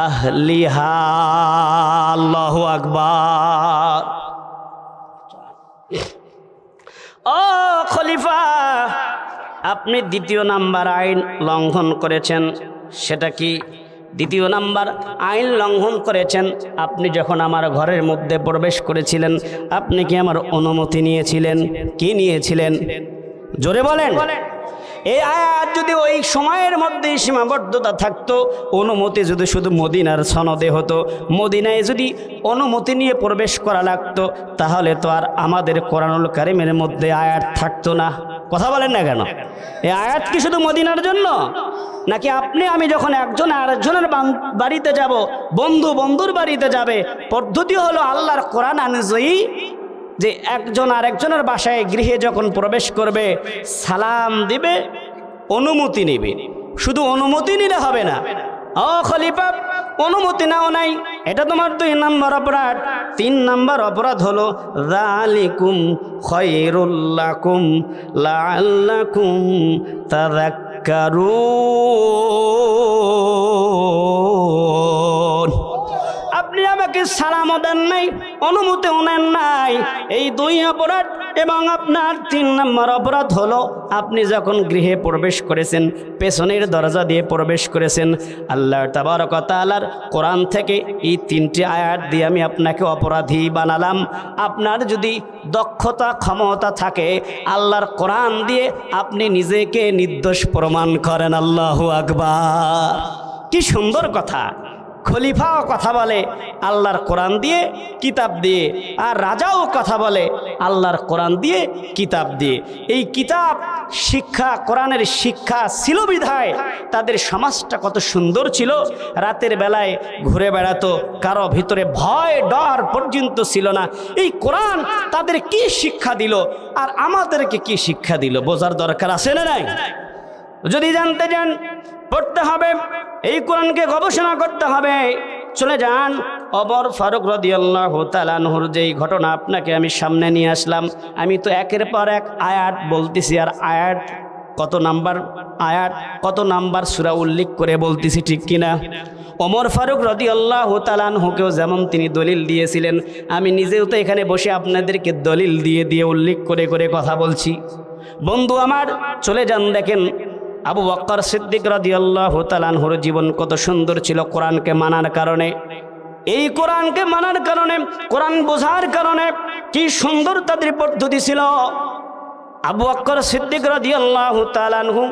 S1: আহলিহা। আল্লাহু আকবার। ও খলিফা, আপনি 2 নাম্বার আইন লঙ্ঘন করেছেন। সেটা কি? 2 নাম্বার আইন লঙ্ঘন করেছেন, আপনি যখন আমার ঘরের মধ্যে প্রবেশ করেছিলেন আপনি কি আমার অনুমতি নিয়েছিলেন? কি নিয়েছিলেন? জোরে বলেন। এই আয়াত যদি ওই সময়ের মধ্যে সীমাবদ্ধতা থাকতো, অনুমতি যদি শুধু মদিনার সনদে হতো, মদিনায় যদি অনুমতি নিয়ে প্রবেশ করা লাগতো, তাহলে তো আর আমাদের কোরআনুল কারীমের মধ্যে আয়াত থাকতো না। কথা বলেন না কেন? এই আয়াত কি শুধু মদিনার জন্য? নাকি আপনি আমি যখন একজন আরেকজনের বাড়িতে যাব, বন্ধু বন্ধুর বাড়িতে যাবে, পদ্ধতি হলো আল্লাহর কোরআন অনুযায়ী যে একজন আরেকজনের বাসায় গৃহে যখন প্রবেশ করবে সালাম দিবে, অনুমতি নেবে। শুধু অনুমতি নিলে হবে না। ও খলিফা, অনুমতি নাও নাই, এটা তোমার 2 নম্বর অপরাধ। 3 নম্বর অপরাধ হলো যালিকুম খায়রুল লাকুম লাআল্লাকুম তাযাক্কারুন। আপনি আমাকে সালামও দেন নাই, অনুমতিও নেন নাই, এই 2 অপরাধ। এবং আপনার 3 নম্বর অপরাধ হলো আপনি যখন গৃহে প্রবেশ করেছেন পেছনের দরজা দিয়ে প্রবেশ করেছেন। আল্লাহ তাবারক ওয়া তাআলার কোরআন থেকে এই 3টি আয়াত দিয়ে আমি আপনাকে অপরাধী বানালাম। আপনার যদি দক্ষতা ক্ষমতা থাকে আল্লাহর কোরআন দিয়ে আপনি নিজেকে নির্দোষ প্রমাণ করেন। আল্লাহু আকবার। কি সুন্দর কথা! খলিফাও কথা বলে আল্লাহর কোরআন দিয়ে, কিতাব দিয়ে, আর রাজাও কথা বলে আল্লাহর কোরআন দিয়ে, কিতাব দিয়ে। এই কিতাব শিক্ষা, কোরআনের শিক্ষা ছিল বিধায় তাদের সমাজটা কত সুন্দর ছিল। রাতের বেলায় ঘুরে বেড়াতো, কারো ভিতরে ভয় ডর পর্যন্ত ছিল না। এই কোরআন তাদের কি শিক্ষা দিল আর আমাদেরকে কি শিক্ষা দিল বোঝার দরকার আছে না নাই? যদি জানতে চান পড়তে হবে, এই কোরআনকে গবেষণা করতে হবে। চলে যান ওমর ফারুক রাদিয়াল্লাহু তাআলা আনহুর যেই ঘটনা আপনাকে আমি সামনে নিয়ে আসলাম। আমি তো একের পর এক আয়াত বলতেছি, আর আয়াত কত নাম্বার আয়াত, কত নাম্বার সূরা উল্লেখ করে বলতেছি, ঠিক কিনা? ওমর ফারুক রাদিয়াল্লাহু তাআলা আনহুকেও যেমন তিনি দলিল দিয়েছিলেন, আমি নিজেও তো এখানে বসে আপনাদেরকে দলিল দিয়ে দিয়ে উল্লেখ করে করে কথা বলছি। বন্ধু আমার, চলে যান দেখেন আবু বকর সিদ্দিক রাদিয়াল্লাহু তাআলা আনহুর জীবন কত সুন্দর ছিল কোরআনকে মানার কারণে। এই কোরআনকে মানার কারণে, কোরআন বোঝার কারণে কি সুন্দর তাদের পদ্ধতি ছিল। আবু বকর সিদ্দিক রাদিয়াল্লাহু তাআলা আনহু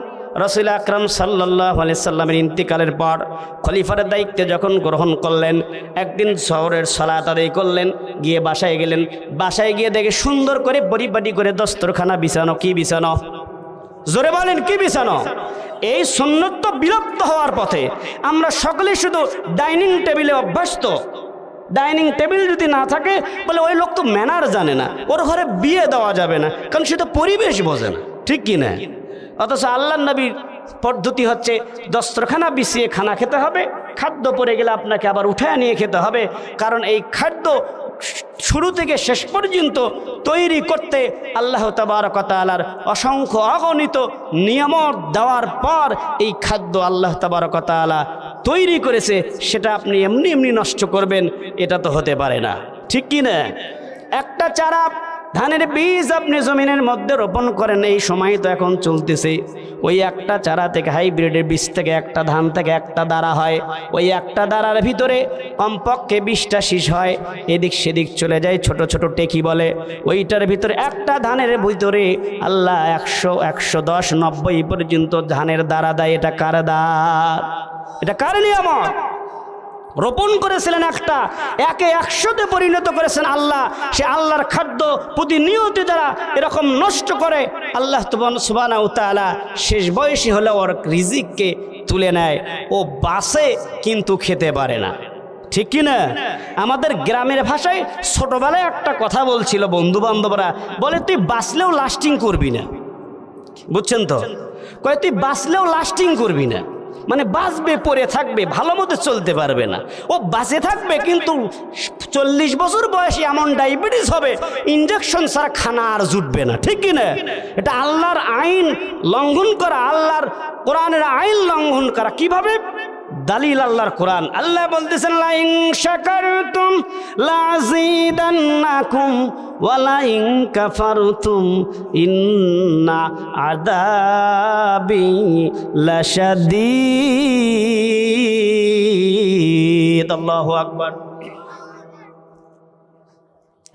S1: রাসূল আকরাম সাল্লাল্লাহু আলাইহি সাল্লামের ইন্তিকালের পর খলিফার দায়িত্ব যখন গ্রহণ করলেন, একদিন শহরের সালাত আদায় করলেন, গিয়ে বাসায় গেলেন। বাসায় গিয়ে দেখে সুন্দর করে পরিপাটি করে দস্তরখানা বিছানো। কি বিছানো? জোরে বলেন, কি বিছানো? এই সুন্নত তো বিলুপ্ত হওয়ার পথে। আমরা সকলে শুধু ডাইনিং টেবিলে অভ্যস্ত। ডাইনিং টেবিল যদি না থাকে বলে ওই লোক তো ম্যানার জানে না, ওর ঘরে বিয়ে দেওয়া যাবে না, কারণ সে তো পরিবেশ বোঝে না, ঠিক কি না? অথচ আল্লাহর নবীর পদ্ধতি হচ্ছে দস্তরখানা বিছিয়ে খানা খেতে হবে, খাদ্য পড়ে গেলে আপনাকে আবার উঠায় নিয়ে খেতে হবে, কারণ এই খাদ্য শুরু থেকে শেষ পর্যন্ত তৈরি করতে আল্লাহ তাবারক ওয়া তাআলার অসংখ্য অগণিত নিয়ামত দেওয়ার পর এই খাদ্য আল্লাহ তাবারক ওয়া তাআলা তৈরি করেছে, সেটা আপনি এমনি এমনি নষ্ট করবেন, এটা তো হতে পারে না, ঠিক কি না? একটা চারা ধানের বীজ আপনি জমিনের মধ্যে রোপণ করেন, এই সময় তো এখন চলতেছে, ওই একটা চারা থেকে হাইব্রিডের বীজ থেকে একটা ধান থেকে একটা দাঁড়া হয়, ওই একটা দাঁড়ার ভিতরে কমপক্ষে 20টা শীষ হয়, এদিক সেদিক চলে যায়, ছোট ছোট টেকি বলে, ওইটার ভিতরে একটা ধানের ভিতরে আল্লাহ 100, 110, 90 পর্যন্ত ধানের দাঁড়া দেয়। এটা কার দাঁড়? এটা কার নিয়ামত? রোপণ করেছিলেন একটা, একে 100তে পরিণত করেছেন আল্লাহ। সে আল্লাহর খাদ্য প্রতিনিয়ত যারা এরকম নষ্ট করে, আল্লাহ সুবহানাহু ওয়া তাআলা শেষ বয়সী হলে ওর রিজিককে তুলে নেয়, ও বাসে কিন্তু খেতে পারে না, ঠিক কি না? আমাদের গ্রামের ভাষায় ছোটবেলায় একটা কথা বলছিল বন্ধু বান্ধবরা, বলে তুই বাঁচলেও লাস্টিং করবি না, বুঝছেন তো? কয় তুই বাঁচলেও লাস্টিং করবি না, মানে বাঁচবে, পড়ে থাকবে, ভালো মতো চলতে পারবে না। ও বাঁচে থাকবে কিন্তু 40 বছর বয়সে এমন ডায়াবেটিস হবে, ইনজেকশন ছাড়া খানা আর জুটবে না, ঠিক কি না? এটা আল্লাহর আইন লঙ্ঘন করা, আল্লাহর কোরআনের আইন লঙ্ঘন করা। কিভাবে? দালিল আল্লাহর কোরআন। আল্লাহ বলতেছেন লা ইন শাকারতুম লাযীদান্নাকুম ওয়া লা ইন কাফারতুম ইন্না আযাবি লাশাদীদ। আল্লাহু আকবার।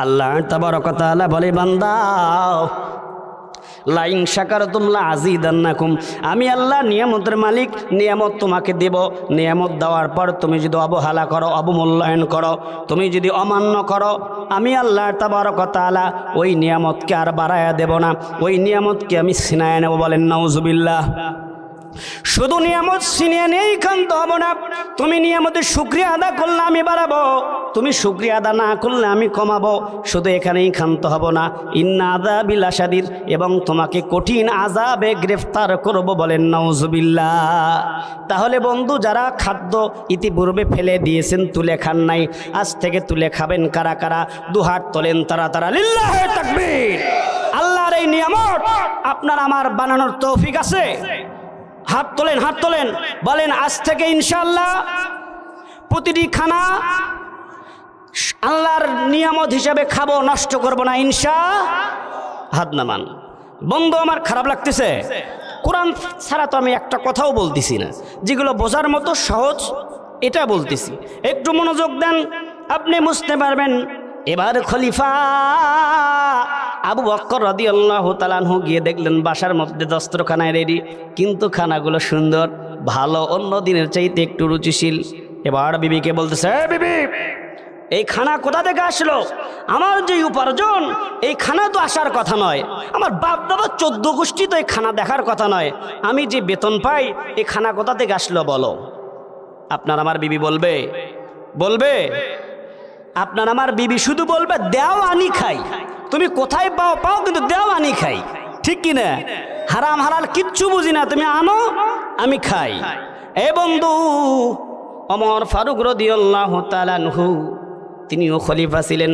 S1: আল্লাহ তাবারক ওয়া তাআলা বলে, বান্দা লা ইন শাকারতুম লাযীদান্নাকুম, আমি আল্লাহ নিয়ামতের মালিক, নিয়ামত তোমাকে দেব। নিয়ামত দেওয়ার পর তুমি যদি অবহেলা করো, অবমূল্যায়ন করো, তুমি যদি অমান্য করো, আমি আল্লাহ তাবারক ওয়া তাআলা ওই নিয়ামতকে আর বাড়ায়া দেব না, ওই নিয়ামতকে আমি ছিনায় নেব। বলেন নাউজুবিল্লাহ। শুধু নিয়ামত ছিনিয়ে নেই ক্ষান্ত হব না, তুমি নিয়ামতের শুকরিয়া আদা করলে আমি বাড়াবো, তুমি শুকরিয়া আদা না করলে আমি কমাবো। শুধু এখানেই ক্ষান্ত হব না, ইন্না আযাবি লাশাদীদ, এবং তোমাকে কঠিন আযাবে গ্রেফতার করব। বলেন নাউজুবিল্লাহ। তাহলে বন্ধু, যারা খাদ্য ইতিপূর্বে ফেলে দিয়েছেন, তুলে খান নাই, আজ থেকে তুলে খাবেন কারা কারা? দুহাত তোলেন তারা তারা, লিল্লাহে তাকবীর। আল্লাহর এই নিয়ামত আপনার আমার বানানোর তৌফিক আছে? হাত তোলেন, হাত তোলেন, বলেন আজ থেকে ইনশাআল্লাহ প্রতিটি খানা আল্লাহর নিয়ামত হিসাবে খাবো, নষ্ট করব না হাত নামান। বন্ধু আমার খারাপ লাগতেছে, কোরআন ছাড়া তো আমি একটা কথাও বলতেছি না, যেগুলো বোঝার মতো সহজ এটা বলতেছি, একটু মনোযোগ দেন, আপনি বুঝতে পারবেন। এবার খলিফা আবু বকর রাদিয়াল্লাহু তাআলা আনহু গিয়ে দেখলেন বাসার মধ্যে দস্তরখানায় রেডি, কিন্তু খানাগুলো সুন্দর, ভালো, অন্য দিনের চাইতে একটু রুচিশীল। এবার বিবিকে বলতেছে, বিবি এই খানা কোথা থেকে আসলো? আমার যে উপার্জন, এই খানা তো আসার কথা নয়, আমার বাপ দাদা 14 গোষ্ঠী তো এই খানা দেখার কথা নয়, আমি যে বেতন পাই এই খানা কোথা থেকে আসলো বলো। আপনার আমার বিবি বলবে, বলবে আপনার আমার বিবি শুধু বলবে দেও আনি খাই। তুমি কোথায় পাও পাও, কিন্তু দেও আনি খাই, ঠিক কিনা? হারাম হালাল কিচ্ছু বুঝি না, তুমি আনো আমি খাই। এ বন্ধু, ওমর ফারুক রাদিয়াল্লাহু তাআলা আনহু তিনিও খলিফা ছিলেন,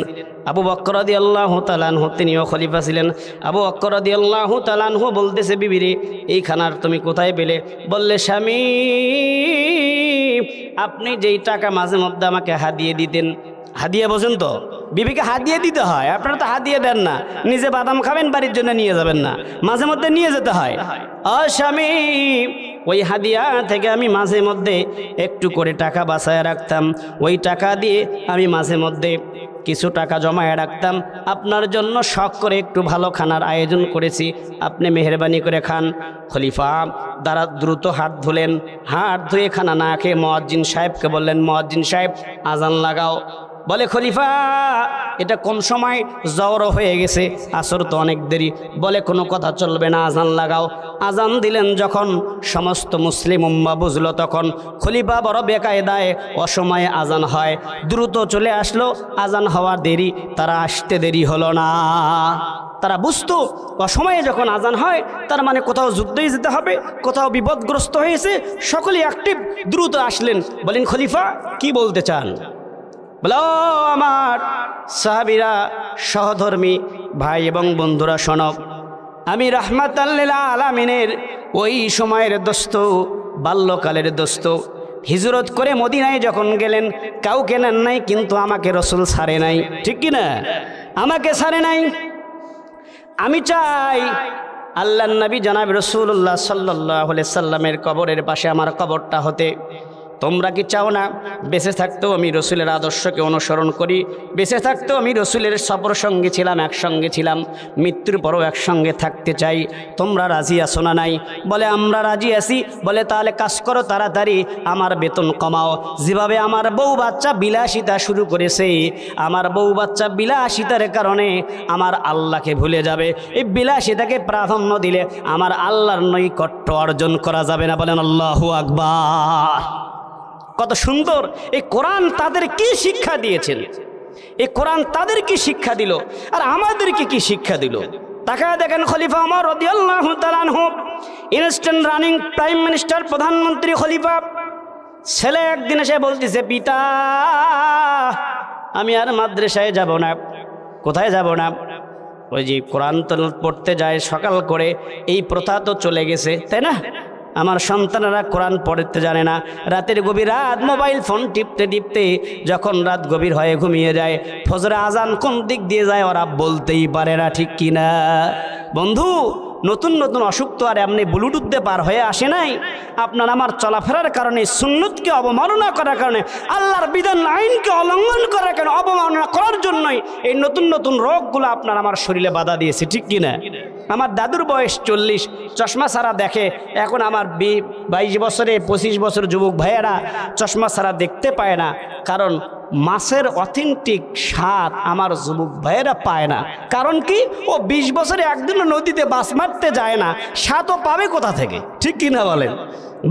S1: আবু বকর রাদিয়াল্লাহু তাআলা আনহু তিনিও খলিফা ছিলেন। আবু বকর রাদিয়াল্লাহু তাআলা আনহু বলতেছে, বিবিরে এই খানার তুমি কোথায় পেলে? বললে, স্বামী আপনি যেই টাকা মাঝে মধ্যে আমাকে হাদিয়ে দিতেন, হাদিয়া বোঝেন তো, বিবিকে হাদিয়া দিতে হয়, আপনারা তো হাদিয়া দেন না, নিজে বাদাম খাবেন বাড়ির জন্য নিয়ে যাবেন না, মাঝে মধ্যে নিয়ে যেতে হয়। স্বামী ওই হাদিয়া থেকে আমি মাঝে মধ্যে একটু করে টাকা বাঁচায় রাখতাম, ওই টাকা দিয়ে আমি মাঝে মধ্যে কিছু টাকা জমায়ে রাখতাম, আপনার জন্য শখ করে একটু ভালো খানার আয়োজন করেছি, আপনি মেহেরবানি করে খান। খলিফা দ্বারা দ্রুত হাত ধুলেন, হাত ধুয়ে খানা না খেয়ে মুয়াজ্জিন সাহেবকে বললেন, মুয়াজ্জিন সাহেব আজান লাগাও। বলে, খলিফা এটা কোন সময়? জওর হয়ে গেছে, আসর তো অনেক দেরি। বলে, কোনো কথা চলবে না, আজান লাগাও। আজান দিলেন যখন সমস্ত মুসলিম উম্মাহ বুঝলো, তখন খলিফা বড় বেকায়দায় অসময়ে আজান হয়, দ্রুত চলে আসলো। আজান হওয়ার দেরি, তারা আসতে দেরি হলো না। তারা বুঝতো অসময়ে যখন আজান হয় তার মানে কোথাও যুদ্ধই যেতে হবে, কোথাও বিপদগ্রস্ত হয়েছে, সকলেই অ্যাক্টিভ, দ্রুত আসলেন। বলেন, খলিফা কি বলতে চান? বলো আমার সাহাবীরা, সহধর্মী ভাই এবং বন্ধুরা, শোনো, আমি রাহমাতাল লিল আলামিনের ওই সময়ের দোস্ত, বাল্যকালের দোস্ত, হিজরত করে মদিনায় যখন গেলেন কাউকে নেন নাই, কিন্তু আমাকে রসুল ছাড়ে নাই, ঠিক কি না? আমাকে ছাড়ে নাই। আমি চাই আল্লাহর নবী জনাব রাসূলুল্লাহ সাল্লাল্লাহু আলাইহি সাল্লামের কবরের পাশে আমার কবরটা হতে। তোমরা কি চাও না বেঁচে থাকতেও আমি রসুলের আদর্শকে অনুসরণ করি, বেঁচে থাকতেও আমি রসুলের সফর সঙ্গে ছিলাম, একসঙ্গে ছিলাম, মৃত্যুর পরও একসঙ্গে থাকতে চাই? তোমরা রাজি আছো না নাই? বলে আমরা রাজি আছি। বলে তাহলে কাজ করো, তাড়াতাড়ি আমার বেতন কমাও। যেভাবে আমার বউ বাচ্চা বিলাসিতা শুরু করেছে, আমার বউ বাচ্চা বিলাসিতার কারণে আমার আল্লাহকে ভুলে যাবে। এই বিলাসিতাকে প্রাধান্য দিলে আমার আল্লাহর নৈকট্য অর্জন করা যাবে না। বলেন আল্লাহু আকবার। কত সুন্দর! এই কোরআন তাদের কি শিক্ষা দিয়েছেন, এই কোরআন তাদের কি শিক্ষা দিল, আর আমাদেরকে কি শিক্ষা দিল? তাকায় দেখেন, খলিফা ওমর রাদিয়াল্লাহু তাআলা আনহু, ইনস্ট্যান্ট রানিং প্রাইম মিনিস্টার, প্রধানমন্ত্রী খলিফা, ছেলে একদিন এসে বলতেছে, পিতা আমি আর মাদ্রাসায় যাব না। কোথায় যাব না? ওই যে কোরআন পড়তে যায় সকাল করে, এই প্রথা তো চলে গেছে, তাই না? আমার সন্তানেরা কোরআন পড়তে জানে না। রাতের গভীর রাত মোবাইল ফোন টিপতে টিপতে যখন রাত গভীর হয়ে ঘুমিয়ে যায়, ফজরে আজান কোন দিক দিয়ে যায় ওরা বলতেই পারে না, ঠিক কিনা? বন্ধু, নতুন নতুন অসুখ তো আর এমনি ব্লুটুথ দিয়ে পার হয়ে আসে নাই। আপনার আমার চলাফেরার কারণে, সুন্নতকে অবমাননা করার কারণে, আল্লাহর বিধান আইনকে অলঙ্ঘন করার কারণে, অবমাননা করার জন্যই এই নতুন নতুন রোগগুলো আপনার আমার শরীরে বাধা দিয়েছে, ঠিক কিনা? আমার দাদুর বয়স 40, চশমা ছাড়া দেখে। এখন আমার 22 বছরে 25 বছর যুবক ভাইয়েরা চশমা ছাড়া দেখতে পায় না, কারণ মাছের অথেন্টিক স্বাদ আমার যুবক ভাইয়েরা পায় না। কারণ কি? ও 20 বছরে একদিনও নদীতে মাছ মারতে যায় না, স্বাদও পাবে কোথা থেকে, ঠিক কিনা বলেন?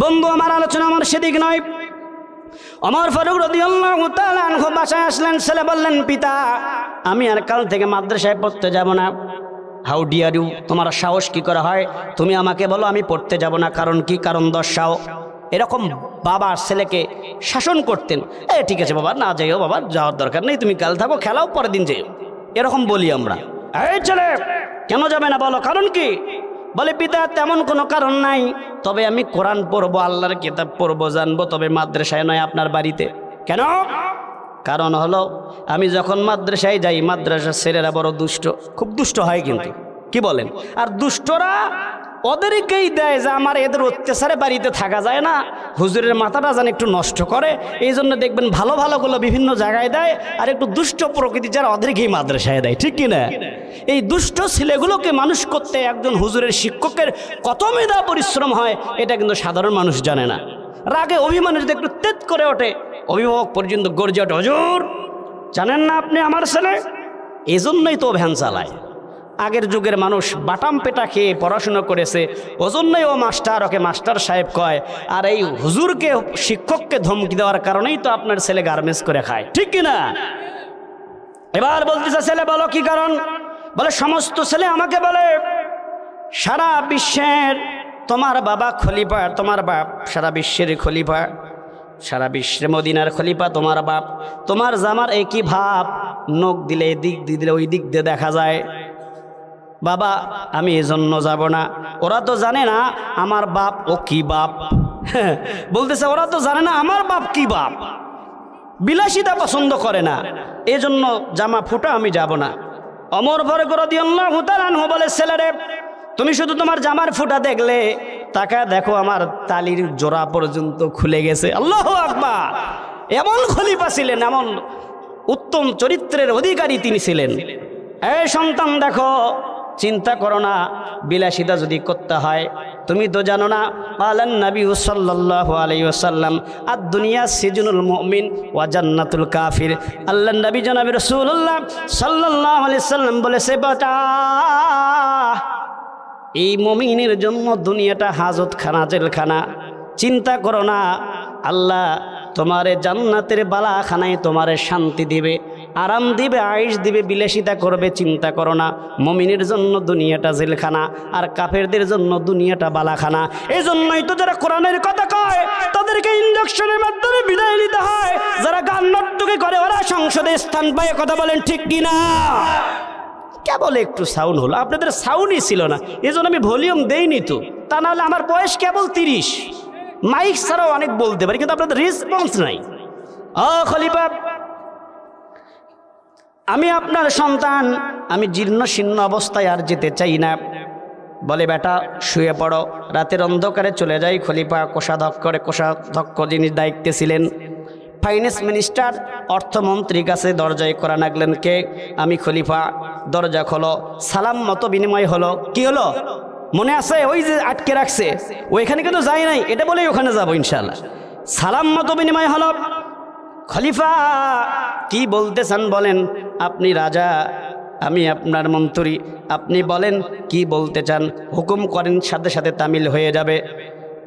S1: বন্ধু, আমার আলোচনা আমার সেদিক নয়। ওমর ফারুক রাদিয়াল্লাহু তাআলা আনহু বাসায় আসলেন, ছেলে বললেন, পিতা আমি আর কাল থেকে মাদ্রাসায় পড়তে যাব না। হাউ ডিয়ার ইউ, তোমার সাহস কি করে হয়? তুমি আমাকে বলো আমি পড়তে যাব না, কারণ কি? কারণ দর্শাও। এরকম বাবা ছেলেকে শাসন করতেন। ঠিক আছে বাবা, না যাইও বাবা, যাওয়ার দরকার নেই, তুমি কাল থাকো, খেলাও পরের দিন যাইও, এরকম বলি আমরা। এই ছেলে কেন যাবে না বলো, কারণ কি? বলে, পিতা তেমন কোনো কারণ নাই, তবে আমি কোরআন পড়বো, আল্লাহর কিতাব পড়বো, জানবো, তবে মাদ্রাসায় নয়, আপনার বাড়িতে। কেন? কারণ হলো আমি যখন মাদ্রাসায় যাই, মাদ্রাসার ছেলেরা বড় দুষ্ট, খুব দুষ্ট হয় কিন্তু, কি বলেন? আর দুষ্টরা ওদেরকেই দেয় যে আমার এদের অত্যাচারে বাড়িতে থাকা যায় না, হুজুরের মাথাটা যেন একটু নষ্ট করে, এই জন্য দেখবেন ভালো ভালোগুলো বিভিন্ন জায়গায় দেয়, আর একটু দুষ্ট প্রকৃতি যারা ওদেরকেই মাদ্রাসায় দেয়, ঠিক কিনা? এই দুষ্ট ছেলেগুলোকে মানুষ করতে একজন হুজুরের শিক্ষকের কত মেধা পরিশ্রম হয়, এটা কিন্তু সাধারণ মানুষ জানে না। রাগে অভিমানে যদি একটু তেত করে ওঠে, অভিভাবক পর্যন্ত গর্জে ওঠে, হুজুর জানেন না আপনি আমার ছেলে? এই জন্যই তো ভ্যান চালায়। আগের যুগের মানুষ বাটাম পেটা খেয়ে পড়াশুনো করেছে, ওজন্যই ও মাস্টার, ওকে মাস্টার সাহেব কয়। আর এই হুজুরকে, শিক্ষককে ধমকি দেওয়ার কারণেই তো আপনার ছেলে গার্মেন্টস করে খায়, ঠিক কিনা? এবার বলতেছে, ছেলে বলো কি কারণ? বলে, সমস্ত ছেলে আমাকে বলে সারা বিশ্বের তোমার বাবা খলিফা, তোমার বাপ সারা বিশ্বের খলিফা, সারা বিশ্বের মদিনার খলিফা তোমার বাপ, তোমার জামার একই ভাব, নখ দিলে এদিক দিলে ওই দিক দিয়ে দেখা যায়। বাবা আমি এজন্য যাব না, ওরা তো জানে না আমার বাপ ও কি বাপ। বলতেছে, ওরা তো জানে না আমার বাপ কি বাপ, বিলাসিতা পছন্দ করে না, এজন্য জামা ফুটা আমি যাব না। ওমর ফারুক রাদিয়াল্লাহু তাআলা আনহু বলে, ছেলেরে তুমি শুধু তোমার জামার ফুটা দেখলে, তাকা দেখো আমার তালির জোড়া পর্যন্ত খুলে গেছে। আল্লাহু আকবার! এমন খলিফা ছিলেন, এমন উত্তম চরিত্রের অধিকারী তিনি ছিলেন। এই সন্তান দেখো, চিন্তা করো না, বিলাসিতা যদি করতে হয়, তুমি তো জানো না, আলান নবী সাল্লাল্লাহু আলাইহি ওয়াসাল্লাম, আদ দুনিয়া সিজনুল মুমিন ওয়া জান্নাতুল কাফির। আল্লাহ নবী জনাব রাসূলুল্লাহ সাল্লাল্লাহু আলাইহি ওয়াসাল্লাম বলেছে, বাটা এই মুমিনের জন্য দুনিয়াটা হাজতখানা, জেলখানা। চিন্তা করো না, আল্লাহ তোমারে জান্নাতের বালাখানায় তোমারে শান্তি দিবে, আরাম দিবে, আয়েশ দিবে, বিলাসিতা করবে। চিন্তা করো না, মুমিনের জন্য দুনিয়াটা জেলখানা, আর কাফেরদের জন্য দুনিয়াটা বালাখানা। এই জন্যই তো যারা কোরআনের কথা কয় তাদেরকে ইঞ্জেকশনের মাধ্যমে বিদায় নিতে হয়, যারা গান নর্তকী করে ওরা সংসদে স্থান পায়, কথা বলেন ঠিক কিনা? কেবল একটু সাউন্ড হলো, আপনাদের সাউন্ডই ছিল না, এই জন্য আমি ভলিউম দেইনি। তো তা নাহলে আমার বয়স কেবল 30, মাইক ছাড়াও অনেক বলতে পারি, কিন্তু আপনাদের রেসপন্স নাই। খলিফা, আমি আপনার সন্তান, আমি জীর্ণ শীর্ণ অবস্থায় আর যেতে চাই না। বলে বেটা শুয়ে পড়ো। রাতের অন্ধকারে চলে যাই। খলিফা কোষাধ্যক্ষ যিনি দায়িত্বে ছিলেন, ফাইন্যান্স মিনিস্টার, অর্থমন্ত্রীর কাছে দরজায় করা নাগলেন কে? আমি খলিফা। দরজা খোলো। সালাম মতো বিনিময় হলো। কি হলো মনে আছে? ওই যে আটকে রাখছে ওইখানে কিন্তু যাই নাই, এটা বলেই ওখানে যাবো ইনশাল্লাহ। সালাম মতো বিনিময় হলো। খলিফা কি বলতে চান বলেন? আপনি রাজা, আমি আপনার মন্ত্রী, আপনি বলেন কি বলতে চান, হুকুম করেন, সাথে সাথে তামিল হয়ে যাবে।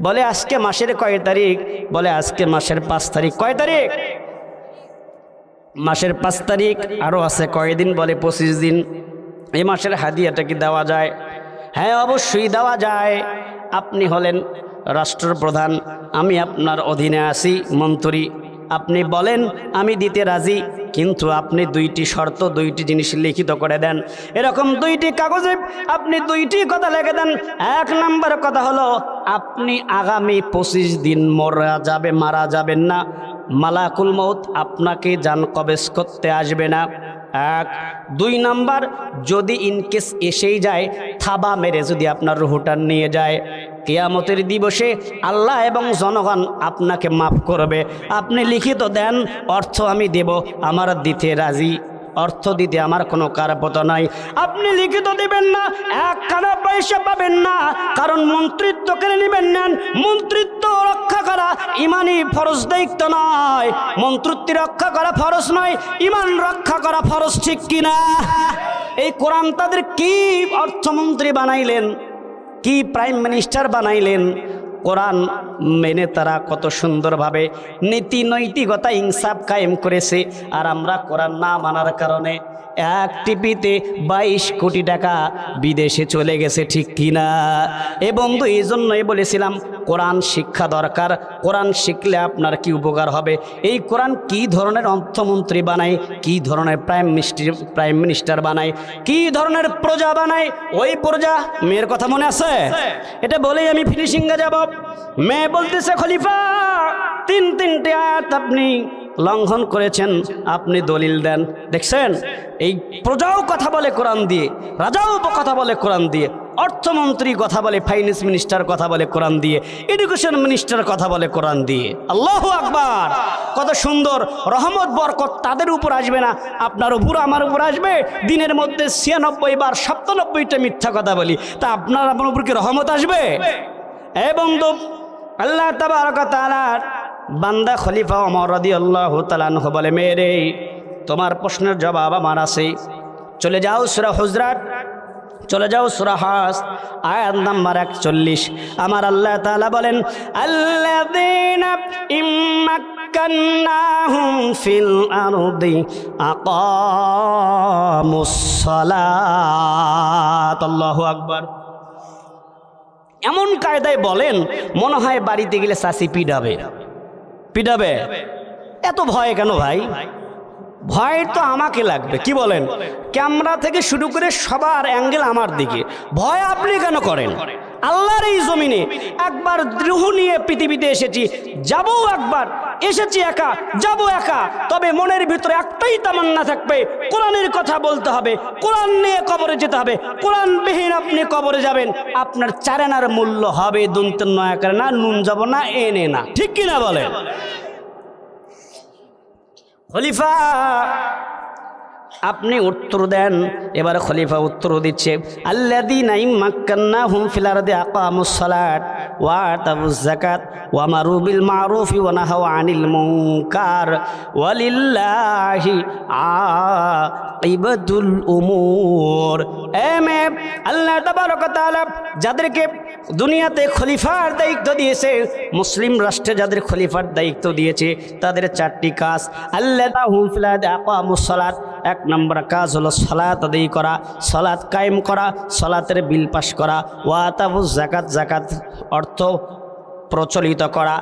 S1: বলে আজকে মাসের কয় তারিখ? বলে আজকে মাসের 5 তারিখ। কয় তারিখ? মাসের 5 তারিখ। আরও আছে কয়দিন? বলে 25 দিন। এই মাসের হাদিয়াটা কি দেওয়া যায়? হ্যাঁ অবশ্যই দেওয়া যায়। আপনি হলেন রাষ্ট্রপ্রধান, আমি আপনার অধীনে আছি, মন্ত্রী, আপনি বলেন আমি দিতে রাজি, কিন্তু আপনি 2টি শর্ত, 2টি জিনিস লিখিত করে দেন। এরকম 2টি কাগজে আপনি 2টি কথা লিখে দেন। 1 নম্বর কথা হলো আপনি আগামী 25 দিন মারা যাবেন না, মালাকুল মউত আপনাকে জান কবজ করতে আসবে না। 1। 2 নাম্বার, যদি ইনকেস এসেই যায়, থাবা মেরে যদি আপনার রুহটা নিয়ে যায়, কিয়ামতের দিবসে আল্লাহ এবং জনগণ আপনাকে মাফ করবে। আপনি লিখিত দেন, অর্থ আমি দেব, আমার দিতে রাজি, অর্থ দিতে আমার কোনো কারপত নাই। আপনি লিখিত দিবেন না, 1 খানা পয়সা পাবেন না, কারণ মন্ত্রিত্ব কেড়ে নেবেন নেন। মন্ত্রিত্ব রক্ষা করা ইমানি ফরজ দায়িত্ব নয়, মন্ত্রিত্ব রক্ষা করা ফরজ নয়, ইমান রক্ষা করা ফরজ, ঠিক কিনা? এই কোরআন তাদের কি অর্থমন্ত্রী বানাইলেন, কি প্রাইম মিনিস্টার বানাইলেন। কোরআন মেনে তারা কত সুন্দরভাবে নীতি নৈতিকতা ইনসাফ কায়েম করেছে। আর আমরা কোরআন না মানার কারণে 1 টিপিতে 22 কোটি টাকা বিদেশে চলে গেছে, ঠিক কিনা? এ বন্ধু, এই জন্যই বলেছিলাম কোরআন শিক্ষা দরকার। কোরআন শিখলে আপনার কি উপকার হবে। এই কোরআন কি ধরনের অর্থমন্ত্রী বানায়, কি ধরনের প্রাইম মিনিস্টার বানায়, কি ধরনের প্রজা বানায়। ওই প্রজা, মেয়ের কথা মনে আছে? এটা বলেই আমি ফিনিশিংয়ে যাব। মেয়ে বলতেছে খলিফা 3টি আয়াত আপনি লঙ্ঘন করেছেন, আপনি দলিল দেন। দেখছেন, এই প্রজাও কথা বলে কোরআন দিয়ে, রাজাও কথা বলে কোরআন দিয়ে, অর্থমন্ত্রী কথা বলে, ফাইন্যান্স মিনিস্টার কথা বলে কোরআন দিয়ে, এডুকেশন মিনিস্টার কথা বলে কোরআন দিয়ে। আল্লাহু আকবার! কত সুন্দর রহমত বরকত তাদের উপর আসবে না, আপনার উপর আমার উপর আসবে। দিনের মধ্যে 96 বার 97টা মিথ্যা কথা বলি, তা আপনার উপর কি রহমত আসবে? এ বন্ধু, আল্লাহ তাবারক ওয়া তাআলার বান্দা খলিফা ওমর রাদিয়াল্লাহু তাআলা আনহু বলে, মেরে তোমার প্রশ্নের জবাব আমার আছে, চলে যাও সূরা হুজরাত, চলে যাও সূরা হাস, আয়াত নাম্বার 41। আমার আল্লাহ তাআলা বলেন, আল্লাযীনা ইম্মাক্কান্নাহুম ফিল আরদি আকামুস সালাত। আল্লাহু আকবার! এমন কায়দায় বলেন মনে হয় বাড়িতে গেলে চাচি পিটাবে। এত ভয় কেন ভাই? ভয় তো আমাকে লাগবে, কি বলেন? ক্যামেরা থেকে শুরু করে সবার অ্যাঙ্গেল আমার দিকে। ভয় আপনি কেন করেন? আল্লাহর এই জমিনে একবার দ্রোহ নিয়ে পৃথিবীতে এসেছি, যাবো একবার, এসেছি একা, যাবো একা। তবে মনের ভিতরে একটাই তামান্না থাকবে, কোরআনের কথা বলতে হবে, কোরআন নিয়ে কবরে যেতে হবে। কোরআন বিহীন আপনি কবরে যাবেন, আপনার 4 আনার মূল্য হবে দন্ত নয় করে না, নুন যাব না, এনে না, ঠিক কিনা বলেন? খলিফা আপনি উত্তর দেন। এবার খলিফা উত্তর দিচ্ছে, আল্লাযীনা ইম্মাক্কান্নাহুম ফিল আরদি আকামুস সালাত ওয়া আতাউয যাকাত ওয়া আমারু বিল মারুফি ওয়া নাহাউ আনিল মুনকার ওয়ালিল্লাহি আকিবাতুল উমুর। আল্লাহ তাবারক ওয়া তাআলা যাদেরকে দুনিয়াতে খলিফার দায়িত্ব দিয়েছে, মুসলিম রাষ্ট্রে যাদের খলিফার দায়িত্ব দিয়েছে, তাদের 4টি কাজ। আল্লাযীনা ফিল আরদি আকামুস সালাত, 1 নম্বর কাজ হলো সালাত আদায় করা, সালাত কায়েম করা, সালাতের বিল পাস করা। ওয়া আতাউয যাকাত, যাকাত অর্থ প্রচলিত করা।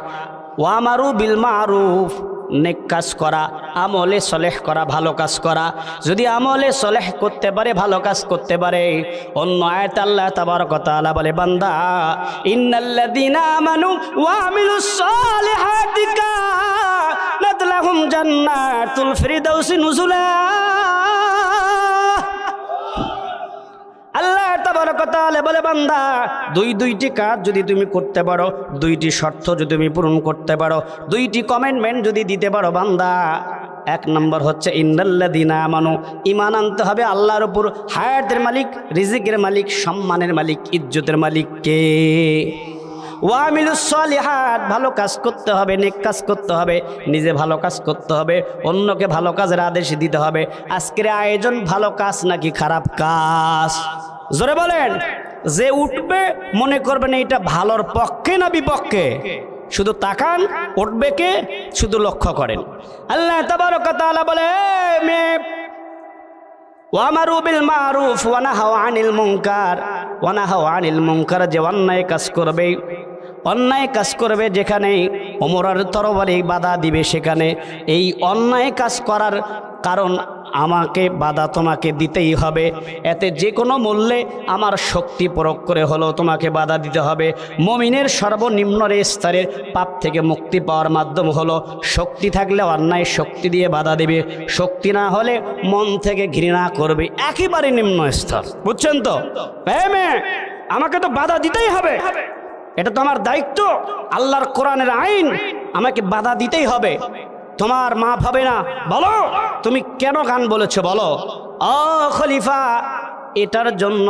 S1: ওয়া আমারু বিল মারুফ, নেক কাজ করা, আমলে সলেহ করা, ভালো কাজ করা। যদি আমলে সলেহ করতে পারে, ভালো কাজ করতে পারে, অন্য আয়াত আল্লাহ তাবারক ওয়া তাআলা বলে, বান্দা ইন্নাল্লাযীনা আমানু ওয়া আমিলুস সালিহাতি কানাত লাহুম জান্নাতুল ফিরদাউসি নুজুলা। আল্লাহ তাবারক ওয়া তাআলা বলে, বান্দা দুইটি কাজ যদি তুমি করতে পারো, দুইটি শর্ত যদি তুমি পূরণ করতে পারো, দুইটি কমিটমেন্ট যদি দিতে পারো বান্দা, এক নম্বর হচ্ছে ইন্নাল্লাযীনা আমানু, ঈমান আনতে হবে আল্লাহর উপর। হায়াতের মালিক, রিজিকের মালিক, সম্মানের মালিক, ইজ্জতের মালিক কে? ওয়া আমিলুস সালিহাত, ভালো কাজ করতে হবে, নেক কাজ করতে হবে, নিজে ভালো কাজ করতে হবে, অন্যকে ভালো কাজের আদেশ দিতে হবে। আজকের আয়োজন ভালো কাজ নাকি খারাপ কাজ? জোরে বলেন। যে উঠবে মনে করবেন এটা ভালোর পক্ষে না বিপক্ষে, শুধু তাকান উঠবে কে, শুধু লক্ষ্য করেন। আল্লাহ তাবারক ওয়া তাআলা বলে, ওয়ামারু বিল মারুফ ওয়া নাহাউ আনিল মুনকার, যে অন্যায় কাজ করবে, অন্যায় কাজ করবে যেখানে ওমরের তরবারি বাধা দিবে সেখানে, এই অন্যায় কাজ করার কারণ আমাকে বাধা তোমাকে দিতেই হবে। এতে যে কোনো মূল্যে আমার শক্তি প্রয়োগ করে হলেও তোমাকে বাধা দিতে হবে। মুমিনের সর্বনিম্ন স্তরের পাপ থেকে মুক্তি পাওয়ার মাধ্যম হলো শক্তি থাকলে অন্যায় শক্তি দিয়ে বাধা দেবে, শক্তি না হলে মন থেকে ঘৃণা করবে, একেবারে নিম্ন স্তর। বুঝছেন তো? আমাকে তো বাধা দিতেই হবে, এটা তো আমার দায়িত্ব, আল্লাহর কোরআনের আইন, আমাকে বাধা দিতেই হবে। তোমার মাফ হবে না। বলো তুমি কেন গান বলেছো, বলো। ও খলিফা, এটার জন্য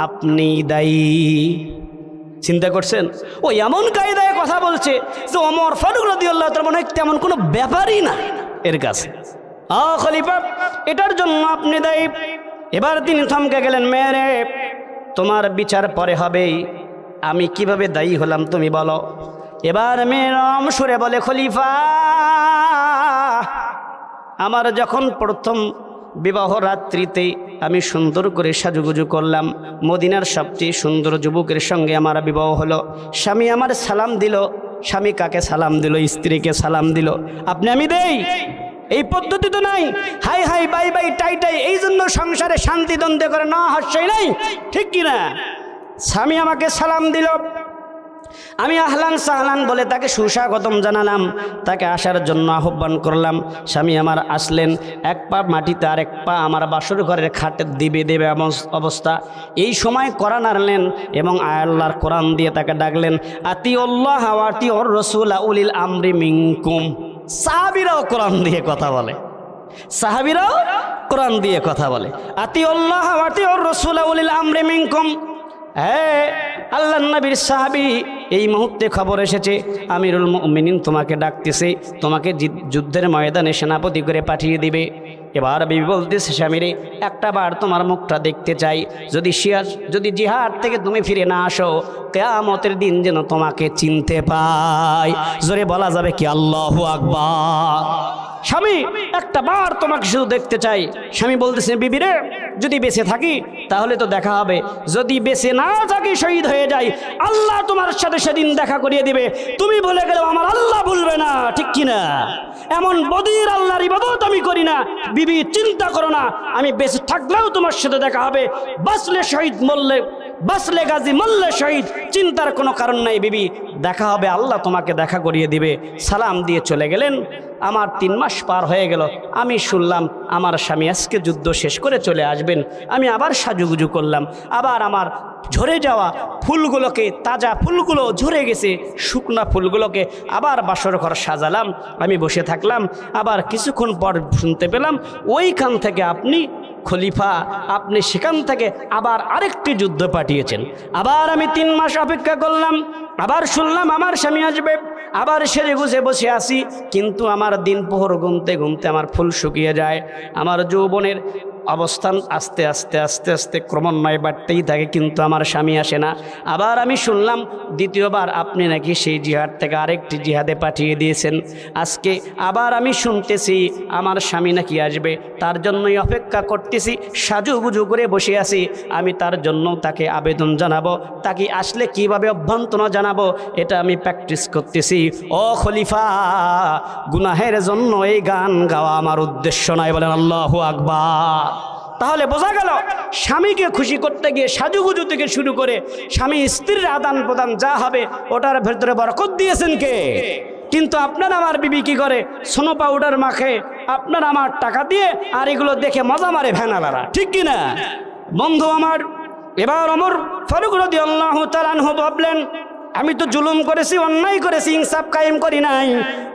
S1: আপনি দায়ী। চিন্তা করছেন? ও এমন কায়দায় কথা বলছে যে ওমর ফারুক রাদিয়াল্লাহু তাআলা মনে হয় তেমন কোনো ব্যাপারই না এর কাছে। ও খলিফা, এটার জন্য আপনি দায়ী। এবার তিনি থমকে গেলেন, মেরে তোমার বিচার পরে হবেই, আমি কিভাবে দায়ী হলাম তুমি বলো। এবার মেরম সুরে বলে, খলিফা, আমার যখন প্রথম বিবাহ রাত্রিতে আমি সুন্দর করে সাজুগুজু করলাম, মদিনার সবচেয়ে সুন্দর যুবকের সঙ্গে আমার বিবাহ হলো, স্বামী আমার সালাম দিল, স্বামী কাকে সালাম দিল? স্ত্রীকে সালাম দিল। আপনি আমি দেই, এই পদ্ধতি তো নাই। হাই হাই বাই বাই টাই টাই, এই জন্য সংসারে শান্তি দ্বন্দ্ব করে না, হাস্যই নাই, ঠিক কিনা? স্বামী আমাকে সালাম দিল, আমি আহলান সাহলান বলে তাকে সুস্বাগতম জানালাম, তাকে আসার জন্য আহ্বান করলাম। স্বামী আমার আসলেন, এক পা মাটিতে আর এক পা আমার বাসর ঘরের খাটের দিবে দেবে অবস্থা। এই সময় কোরআন আনলেন এবং আল্লাহর কোরআন দিয়ে তাকে ডাকলেন, আতিউল্লাহ ওয়া আতিউর রাসূল উলিল আমরি মিনকুম। সাহাবীরাও কোরআন দিয়ে কথা বলে, সাহাবীরাও কোরআন দিয়ে কথা বলে, আতিউল্লাহ ওয়া আতিউর রাসূল উলিল আমরি মিনকুম। হ্যাঁ, আল্লাহর নবীর সাহাবী এই মুহূর্তে খবর এসেছে আমিরুল মুমিনিন তোমাকে ডাকতেছে, তোমাকে যুদ্ধের ময়দানে সেনাপতি করে পাঠিয়ে দিবে। এবার বিবি বলতেছে, স্বামীরে একটা বার তোমার মুখটা দেখতে চাই, যদি জিহাদ থেকে তুমি ফিরে না আসো, কিয়ামতের দিন যেন তোমাকে চিনতে পাই। জোরে বলা যাবে কি আল্লাহু আকবার। স্বামী একটা বার তোমাকে শুধু দেখতে চাই। স্বামী বলতেছে, বিবি রে, যদি বেঁচে থাকি তাহলে তো দেখা হবে, যদি বেঁচে না থাকি শহীদ হয়ে যাই, আল্লাহ তোমার সাথে সেদিন দেখা করিয়ে দিবে। তুমি ভুলে গেলেও আমার আল্লাহ ভুলবে না, ঠিক কিনা? এমন বদির আল্লাহর ইবাদত আমি করি না। বিবি চিন্তা করো না, আমি বেঁচে থাকলেও তোমার সাথে দেখা হবে, বাঁচলে শহীদ, বাঁচলে গাজী, মরলে শহীদ, চিন্তার কোনো কারণ নাই বিবি, দেখা হবে, আল্লাহ তোমাকে দেখা করিয়ে দিবে। সালাম দিয়ে চলে গেলেন। আমার 3 মাস পার হয়ে গেল, আমি শুনলাম আমার স্বামী আজকে যুদ্ধ শেষ করে চলে আসবেন। আমি আবার সাজুগুজু করলাম, আবার আমার ঝরে যাওয়া ফুলগুলোকে, তাজা ফুলগুলো ঝরে গেছে, শুকনা ফুলগুলোকে আবার বাসর ঘর সাজালাম। আমি বসে থাকলাম, আবার কিছুক্ষণ পর শুনতে পেলাম ওইখান থেকে আপনি খলিফা, আপনি সেখান থেকে আবার আরেকটি যুদ্ধ পাঠিয়েছেন। আবার আমি 3 মাস অপেক্ষা করলাম, আবার শুনলাম আমার স্বামী আসবে, আবার সেরে গুছে বসে আসি, কিন্তু আমার দিন প্রহর গুনতে গুনতে আমার ফুল শুকিয়ে যায়, আমার যৌবনের অবস্থান আস্তে আস্তে আস্তে আস্তে ক্রমান্বয়ে বাড়তেই থাকে, কিন্তু আমার স্বামী আসে না। আবার আমি শুনলাম দ্বিতীয়বার আপনি নাকি সেই জিহাদ থেকে আরেকটি জিহাদে পাঠিয়ে দিয়েছেন। আজকে আবার আমি শুনতেছি আমার স্বামী নাকি আসবে, তার জন্যই অপেক্ষা করতেছি, সাজুগুজু করে বসে আছি। আমি তার জন্য তাকে আবেদন জানাবো, তাকে আসলে কিভাবে অভ্যন্তর জানাবো, এটা আমি প্র্যাকটিস করতেছি। ও খলিফা, গুনাহের জন্য এই গান গাওয়া আমার উদ্দেশ্য নয়, বলেন আল্লাহু আকবার। তাহলে বোঝা গেল স্বামীকে খুশি করতে গিয়ে সাজুগুজু থেকে শুরু করে স্বামী স্ত্রীর আদান প্রদান যা হবে ওটার ভেতরে বরকত দিয়েছেন কে? কিন্তু আপনার আমার বিবি কি করে? সোনো পাউডার মাখে, আপনার আমার টাকা দিয়ে, আর এগুলো দেখে মজা মারে ভ্যানালারা, ঠিক কিনা? বন্ধু আমার, এবার ওমর ফারুক রাদিয়াল্লাহু তাআলা আনহু ভাবলেন, আমি তো জুলুম করেছি, অন্যায় করেছি, ইনসাফ কায়েম করি নাই,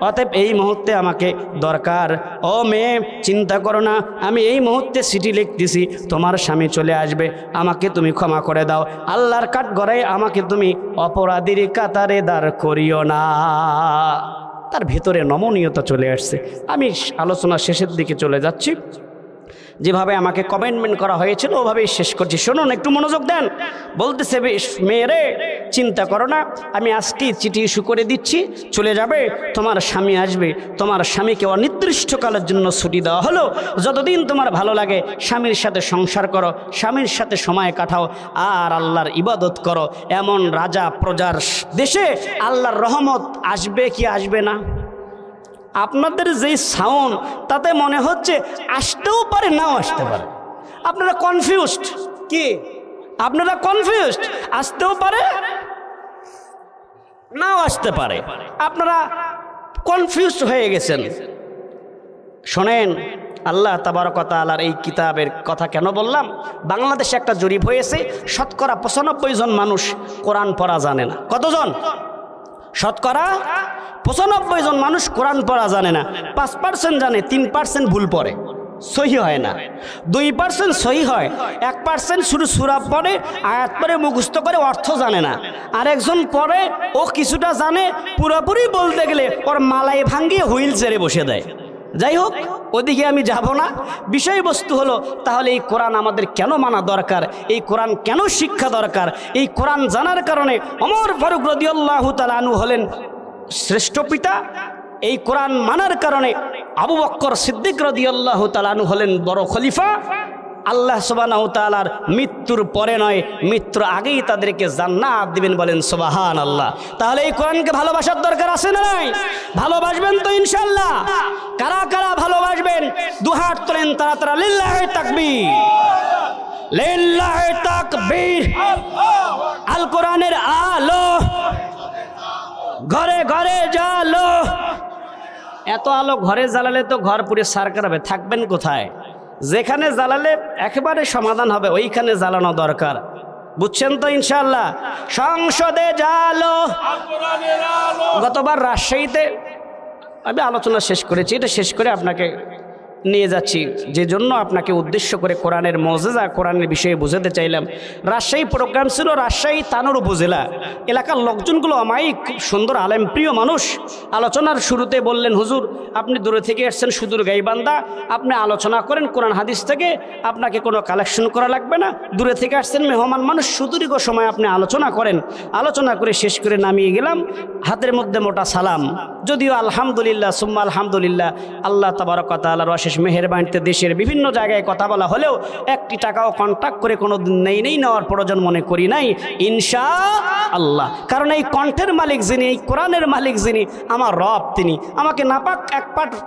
S1: অতএব এই মুহূর্তে আমাকে দরকার। ও মেয়ে, চিন্তা করো না, আমি এই মুহূর্তে চিঠি লিখতেছি, তোমার স্বামী চলে আসবে, আমাকে তুমি ক্ষমা করে দাও। আল্লাহর কাঠগড়ায় আমাকে তুমি অপরাধীর কাতারে দাঁড় করিও না। তার ভেতরে নমনীয়তা চলে আসছে। আমি আলোচনা শেষের দিকে চলে যাচ্ছি, যেভাবে আমাকে কমেন্টমেন্ট করা হয়েছিল ওভাবেই শেষ করছি। শুনুন, একটু মনোযোগ দেন। বলতেছে, মেয়েরে চিন্তা করো না, আমি আজকেই চিঠি ইস্যু করে দিচ্ছি, চলে যাবে, তোমার স্বামী আসবে, তোমার স্বামীকে অনির্দিষ্টকালের জন্য ছুটি দেওয়া হলো, যতদিন তোমার ভালো লাগে স্বামীর সাথে সংসার করো, স্বামীর সাথে সময় কাটাও, আর আল্লাহর ইবাদত করো। এমন রাজা প্রজার দেশে আল্লাহর রহমত আসবে কি আসবে না? আপনাদের যেই সাউন্ড তাতে মনে হচ্ছে আসতেও পারে, নাও আসতে পারে। আপনারা কনফিউজড কি? আপনারা কনফিউজড, আসতেও পারে নাও আসতে পারে, আপনারা কনফিউজড হয়ে গেছেন। শোনেন, আল্লাহ তাবারক ওয়া তাআলার এই কিতাবের কথা কেন বললাম? বাংলাদেশে একটা জরিপ হয়েছে, শতকরা 95 জন মানুষ কোরআন পড়া জানে না। কতজন? শতকরা 95 জন মানুষ কোরআন পড়া জানে না। 5% জানে, 3% ভুল পড়ে, সহি হয় না। 2% সহি হয়, 1% শুধু সূরা পড়ে, আয়াত পড়ে, মুখস্থ করে, অর্থ জানে না। আরেকজন পড়ে, ও কিছুটা জানে, পুরোপুরি বলতে গেলে ওর মালাই ভাঙ্গিয়ে হুইল চেয়ারে বসে দেয়। যাই হোক, ওদিকে আমি যাব না। বিষয়বস্তু হলো, তাহলে এই কোরআন আমাদের কেন মানা দরকার? এই কোরআন কেন শিক্ষা দরকার? এই কোরআন জানার কারণে ওমর ফারুক রাদিয়াল্লাহু তাআলা আনহু হলেন শ্রেষ্ঠ পিতা। এই কোরআন মানার কারণে আবু বকর সিদ্দিক রাদিয়াল্লাহু তাআলা আনহু হলেন বড় খলিফা। আল্লাহ সুবহানাহু ওয়া তাআলার মৃত্যুর পরে নয়, মৃত্যুর আগেই তাদেরকে জান্নাত দিবেন, বলেন সুবহানাল্লাহ। তাহলে এই কোরআনকে ভালোবাসার দরকার আছে না নাই? ভালোবাসবেন তো ইনশাআল্লাহ? কারা কারা ভালোবাসবেন দুহাত তোলেন তারা তারা। লিল্লাহি তাকবীর, লিল্লাহি তাকবীর। আল কোরআনের আলো ঘরে ঘরে জ্বালো। এত আলো ঘরে জ্বালালে তো ঘর পুরে সারকার হবে, থাকবেন কোথায়? যেখানে জ্বালালে একেবারে সমাধান হবে ওইখানে জ্বালানো দরকার, বুঝছেন তো ইনশাআল্লাহ? সংসদে জ্বালো। গতবার রাজশাহীতে আমি আলোচনা শেষ করেছি, এটা শেষ করে আপনাকে নিয়ে যাচ্ছি, যে জন্য আপনাকে উদ্দেশ্য করে কোরআনের মজেজা, কোরআনের বিষয়ে বুঝাতে চাইলাম। রাজশাহী প্রোগ্রাম ছিল, রাজশাহী তানোর উপজেলা। এলাকার লোকজনগুলো আমায় খুব সুন্দর আলেম প্রিয় মানুষ। আলোচনার শুরুতে বললেন, হুজুর আপনি দূরে থেকে এসছেন, সুদূর গাইবান্ধা, আপনি আলোচনা করেন কোরআন হাদিস থেকে, আপনাকে কোনো কালেকশন করা লাগবে না, দূরে থেকে আসছেন মেহমান মানুষ, সুদীর্ঘ সময় আপনি আলোচনা করেন। আলোচনা করে শেষ করে নামিয়ে গেলাম, হাতের মধ্যে মোটা সালাম। যদিও আলহামদুলিল্লাহ সুম্মা আলহামদুলিল্লাহ, আল্লাহ তাবারক ওয়া তাআলার অশেষ মেহেরবানিতে দেশের বিভিন্ন জায়গায় কথা বলা হলেও একটি টাকাও কন্ট্যাক্ট করে কোনো দিন নেই নেওয়ার প্রয়োজন মনে করি নাই, ইনশাআল্লাহ। কারণ এই কণ্ঠের মালিক যিনি, এই কোরআনের মালিক যিনি, আমার রব, তিনি আমাকে নাপাক এক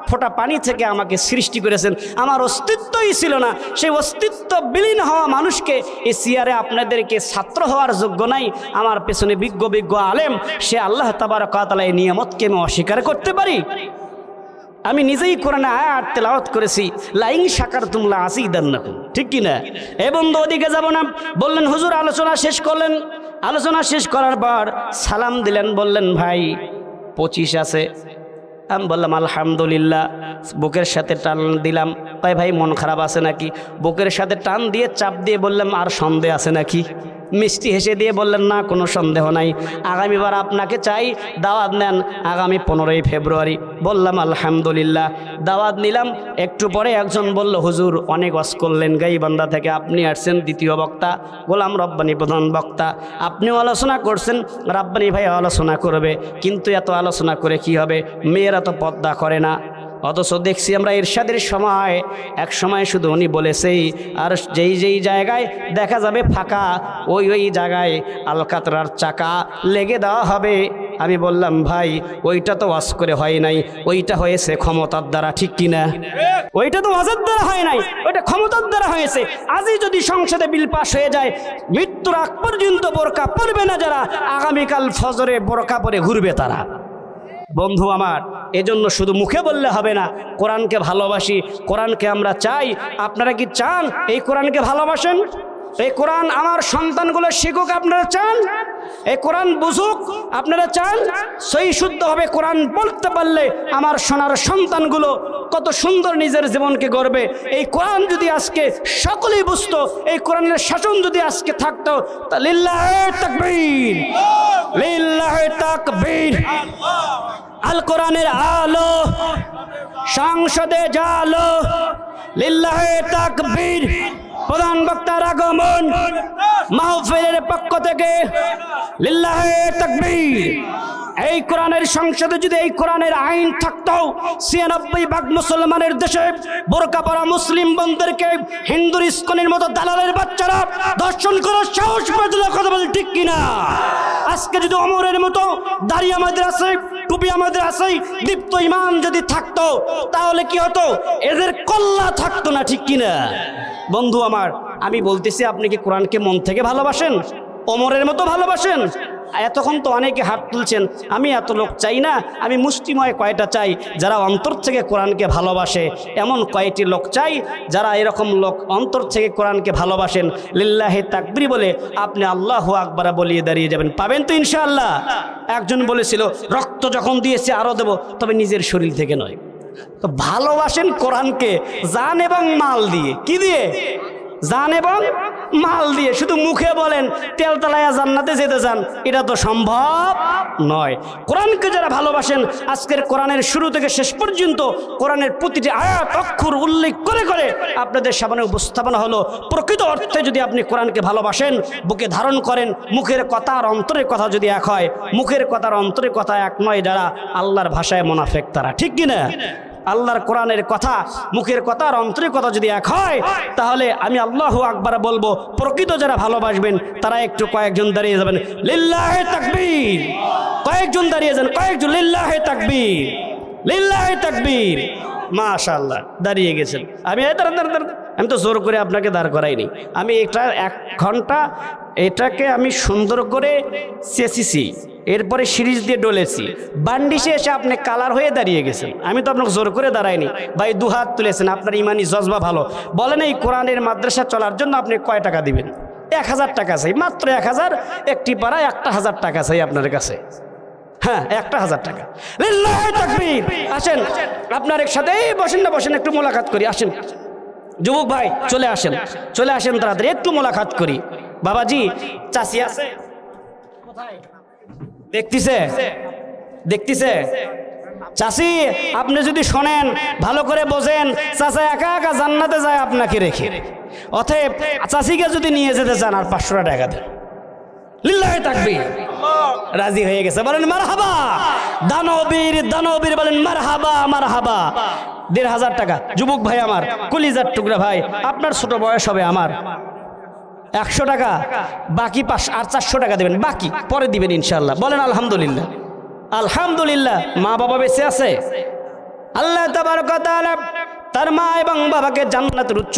S1: ফোঁটা পানি থেকে আমাকে সৃষ্টি করেছেন। আমার অস্তিত্বই ছিল না, সেই অস্তিত্ব বিলীন হওয়া মানুষকে এই সিয়ারে আপনাদেরকে ছাত্র হওয়ার যোগ্য নাই। আমার পেছনে বিজ্ঞ বিজ্ঞ আলেম, সে আল্লাহ তাবারক ওয়া তাআলা এই নিয়ামতকে আমি অস্বীকার করতে পারি? আমি নিজেই কোরআনে আয়াত তেলাওয়াত করেছি, লাইন শাকারতুম লাযীদান্নাকুম, ঠিক কি না? এ বন্ধু, ওদিকে যাব না। বললেন, হুজুর আলোচনা শেষ করলেন। আলোচনা শেষ করার পর সালাম দিলেন, বললেন ভাই 25 আছে। আমি বললাম আলহামদুলিল্লাহ। বুকের সাথে টান দিলাম, কয় ভাই মন খারাপ আছে নাকি? বুকের সাথে টান দিয়ে চাপ দিয়ে বললাম, আর সন্দেহ আছে নাকি? মিষ্টি হেসে দিয়ে বললেন, না কোনো সন্দেহ নাই, আগামীবার আপনাকে চাই, দাওয়াত নেন আগামী 15ই ফেব্রুয়ারি। বললাম আলহামদুলিল্লাহ, দাওয়াত নিলাম। একটু পরে একজন বলল, হুজুর অনেক ওয়াজ করলেন গাইবান্ধা থেকে, আপনি আসছেন দ্বিতীয় বক্তা, গোলাম রব্বানী প্রধান বক্তা, আপনিও আলোচনা করছেন, রাব্বানী ভাই আলোচনা করবে, কিন্তু এত আলোচনা করে কি হবে, মেয়েরা তো পর্দা করে না। অথচ দেখছি আমরা ইরশাদের সময় এক সময় শুধু উনি বলেছেই, আর যেই যেই জায়গায় দেখা যাবে ফাঁকা, ওই ওই জায়গায় আলকাতরার চাকা লেগে দেওয়া হবে। আমি বললাম, ভাই ওইটা তো ওয়াজ করে হয় নাই, ওইটা হয়েছে ক্ষমতার দ্বারা, ঠিক কিনা? ওইটা তো ওয়াজের দ্বারা হয় নাই, ওইটা ক্ষমতার দ্বারা হয়েছে। আজই যদি সংসদে বিল পাস হয়ে যায়, মৃত্যুর আগ পর্যন্ত বোরকা পরবে না যারা, আগামীকাল ফজরে বোরকা পরে ঘুরবে তারা। বন্ধু আমার, এজন্য শুধু মুখে বললে হবে না, কোরআনকে ভালোবাসি, কোরআনকে আমরা চাই। আপনারা কি চান এই কোরআনকে ভালোবাসেন? এই কোরআন আমার সন্তানগুলো শিখুক, আপনারা চান? এই কোরআন বুঝুক, আপনারা চান? সহি শুদ্ধভাবে কোরআন পড়তে পারলে আমার সোনার সন্তানগুলো কত সুন্দর নিজের জীবনকে গড়বে। এই কোরআন যদি আজকে সকলেই বুঝতো, এই কোরআনের শাসন যদি আজকে থাকতো, তা লিল্লাহে তাকবীর, লিল্লাহে তাকবীর। আল কোরআনের আলো সংসদে জালো, লিল্লাহে তাকবীর। প্রধান বক্তার আগমন, মাহফিলের পক্ষ থেকে লিল্লাহে তাকবীর। এই কোরআনের সংসদে যদি এই কোরআনের আইন থাকতো, ৯৬ ভাগ মুসলমানের দেশে বোরকা পরা মুসলিম বোনদেরকে হিন্দুর ইস্কনের মতো দালালের বাচ্চারা দর্শন করার সাহস পেয়েছিল, কথা বলে ঠিক কিনা? আজকে যদি ওমরের মতো দাড়ি আমাদের আছে, টুপি আমাদের আছে, দীপ্ত ইমান যদি থাকতো, তাহলে কি হতো? এদের কল্লা থাকতো না, ঠিক কিনা? বন্ধু আমার, আমি বলতেছি, আপনি কি কোরআনকে মন থেকে ভালোবাসেন? ওমরের মতো ভালোবাসেন? এতক্ষণ তো অনেকে হাত তুলছেন, আমি এত লোক চাই না, আমি মুষ্টিময় কয়টা চাই যারা অন্তর থেকে কোরআনকে ভালোবাসে। এমন কয়টি লোক চাই যারা এরকম লোক অন্তর থেকে কোরআনকে ভালোবাসেন। লিল্লাহে তাকবীর বলে আপনি আল্লাহু আকবার বলিয়ে দাঁড়িয়ে যাবেন, পাবেন তো ইনশাআল্লাহ। একজন বলেছিল, রক্ত যখন দিয়েছে আরও দেব, তবে নিজের শরীর থেকে নয়। তো ভালোবাসেন কোরআনকে জান এবং মাল দিয়ে। কি দিয়ে? জান এবং মাল দিয়ে। শুধু মুখে বলেন তেলতলায়া জান্নাতে যেতে চান, এটা তো সম্ভব নয়। কোরআনকে যারা ভালোবাসেন, আজকের কোরআনের শুরু থেকে শেষ পর্যন্ত কোরআনের প্রতিটি আয়াত অক্ষর উল্লেখ করে করে আপনাদের সামনে উপস্থাপনা হলো। প্রকৃত অর্থে যদি আপনি কোরআনকে ভালোবাসেন, বুকে ধারণ করেন, মুখের কথা আর অন্তরের কথা যদি এক হয়, মুখের কথা আর অন্তরের কথা এক নয় যারা, আল্লাহর ভাষায় মুনাফিক তারা, ঠিক কিনা? আল্লাহর কোরআনের কথা, মুখের কথা আর অন্তরের কথা যদি এক হয়, তাহলে আমি আল্লাহু আকবার বলবো। প্রকৃত যারা ভালোবাসবেন তারা একটু কয়েকজন দাঁড়িয়ে যাবেন, লিল্লাহে তাকবীর। কয়েকজন দাঁড়িয়ে যান, কয়েকজন, লিল্লাহে তাকবীর, লিল্লাহে তাকবীর। মাশাআল্লাহ, দাঁড়িয়ে গেছেন। আমি তো জোর করে আপনাকে দাঁড় করাইনি, আমি এটা 1 ঘন্টা এটাকে আমি সুন্দর করে চেঁচিছি, এরপরে সিরিজ দিয়ে ডলেছি, বান্ডিসে এসে আপনি কালার হয়ে দাঁড়িয়ে গেছেন। আমি তো আপনাকে জোর করে দাঁড়াইনি, ভাই 2 হাত তুলেছেন, আপনার ইমানি জজবা ভালো। বলেন এই কোরআনের মাদ্রাসা চলার জন্য আপনি কয় টাকা দিবেন? 1000 টাকা চাই, মাত্র 1000। একটি পাড়ায় 1000 টাকা চাই আপনার কাছে। হ্যাঁ, 1000 টাকা। লিল্লাহে তাকবীর। আসেন, আপনার একসাথে বসেন না, বসেন, একটু মোলাকাত করি। আসেন যুবক ভাই, চলে আসেন, চলে আসেন তাড়াতাড়ি, একটু মোলাকাত করি। বাবাজি, চাচি আছে? দেখতেছে, দেখতেছে? চাচি, আপনি যদি শোনেন, ভালো করে বোঝেন, চাচা একা একা জান্নাতে যায় আপনাকে রেখে। অতএব চাচিকে যদি নিয়ে যেতে চান, আর 500 টাকা দেন। লিল্লাহে তাকবীর। রাজি হয়ে গেছে, বলেন মারহাবা। দানবীর, দানবীর বলেন মারহাবা, মারহাবা। 1500 টাকা। যুবক ভাই আমার, কলিজার টুকরা ভাই, আপনার ছোট বয়স হবে আমার, 100 টাকা, বাকি 5 আর 400 টাকা দেবেন, বাকি পরে দিবেন ইনশাআল্লাহ। বলেন আলহামদুলিল্লাহ। আলহামদুলিল্লাহ। মা বাবা বেঁচে আছে? আল্লাহ তাবারক ওয়া তাআলা তার মা এবং বাবাকে জান্নাতের উচ্চ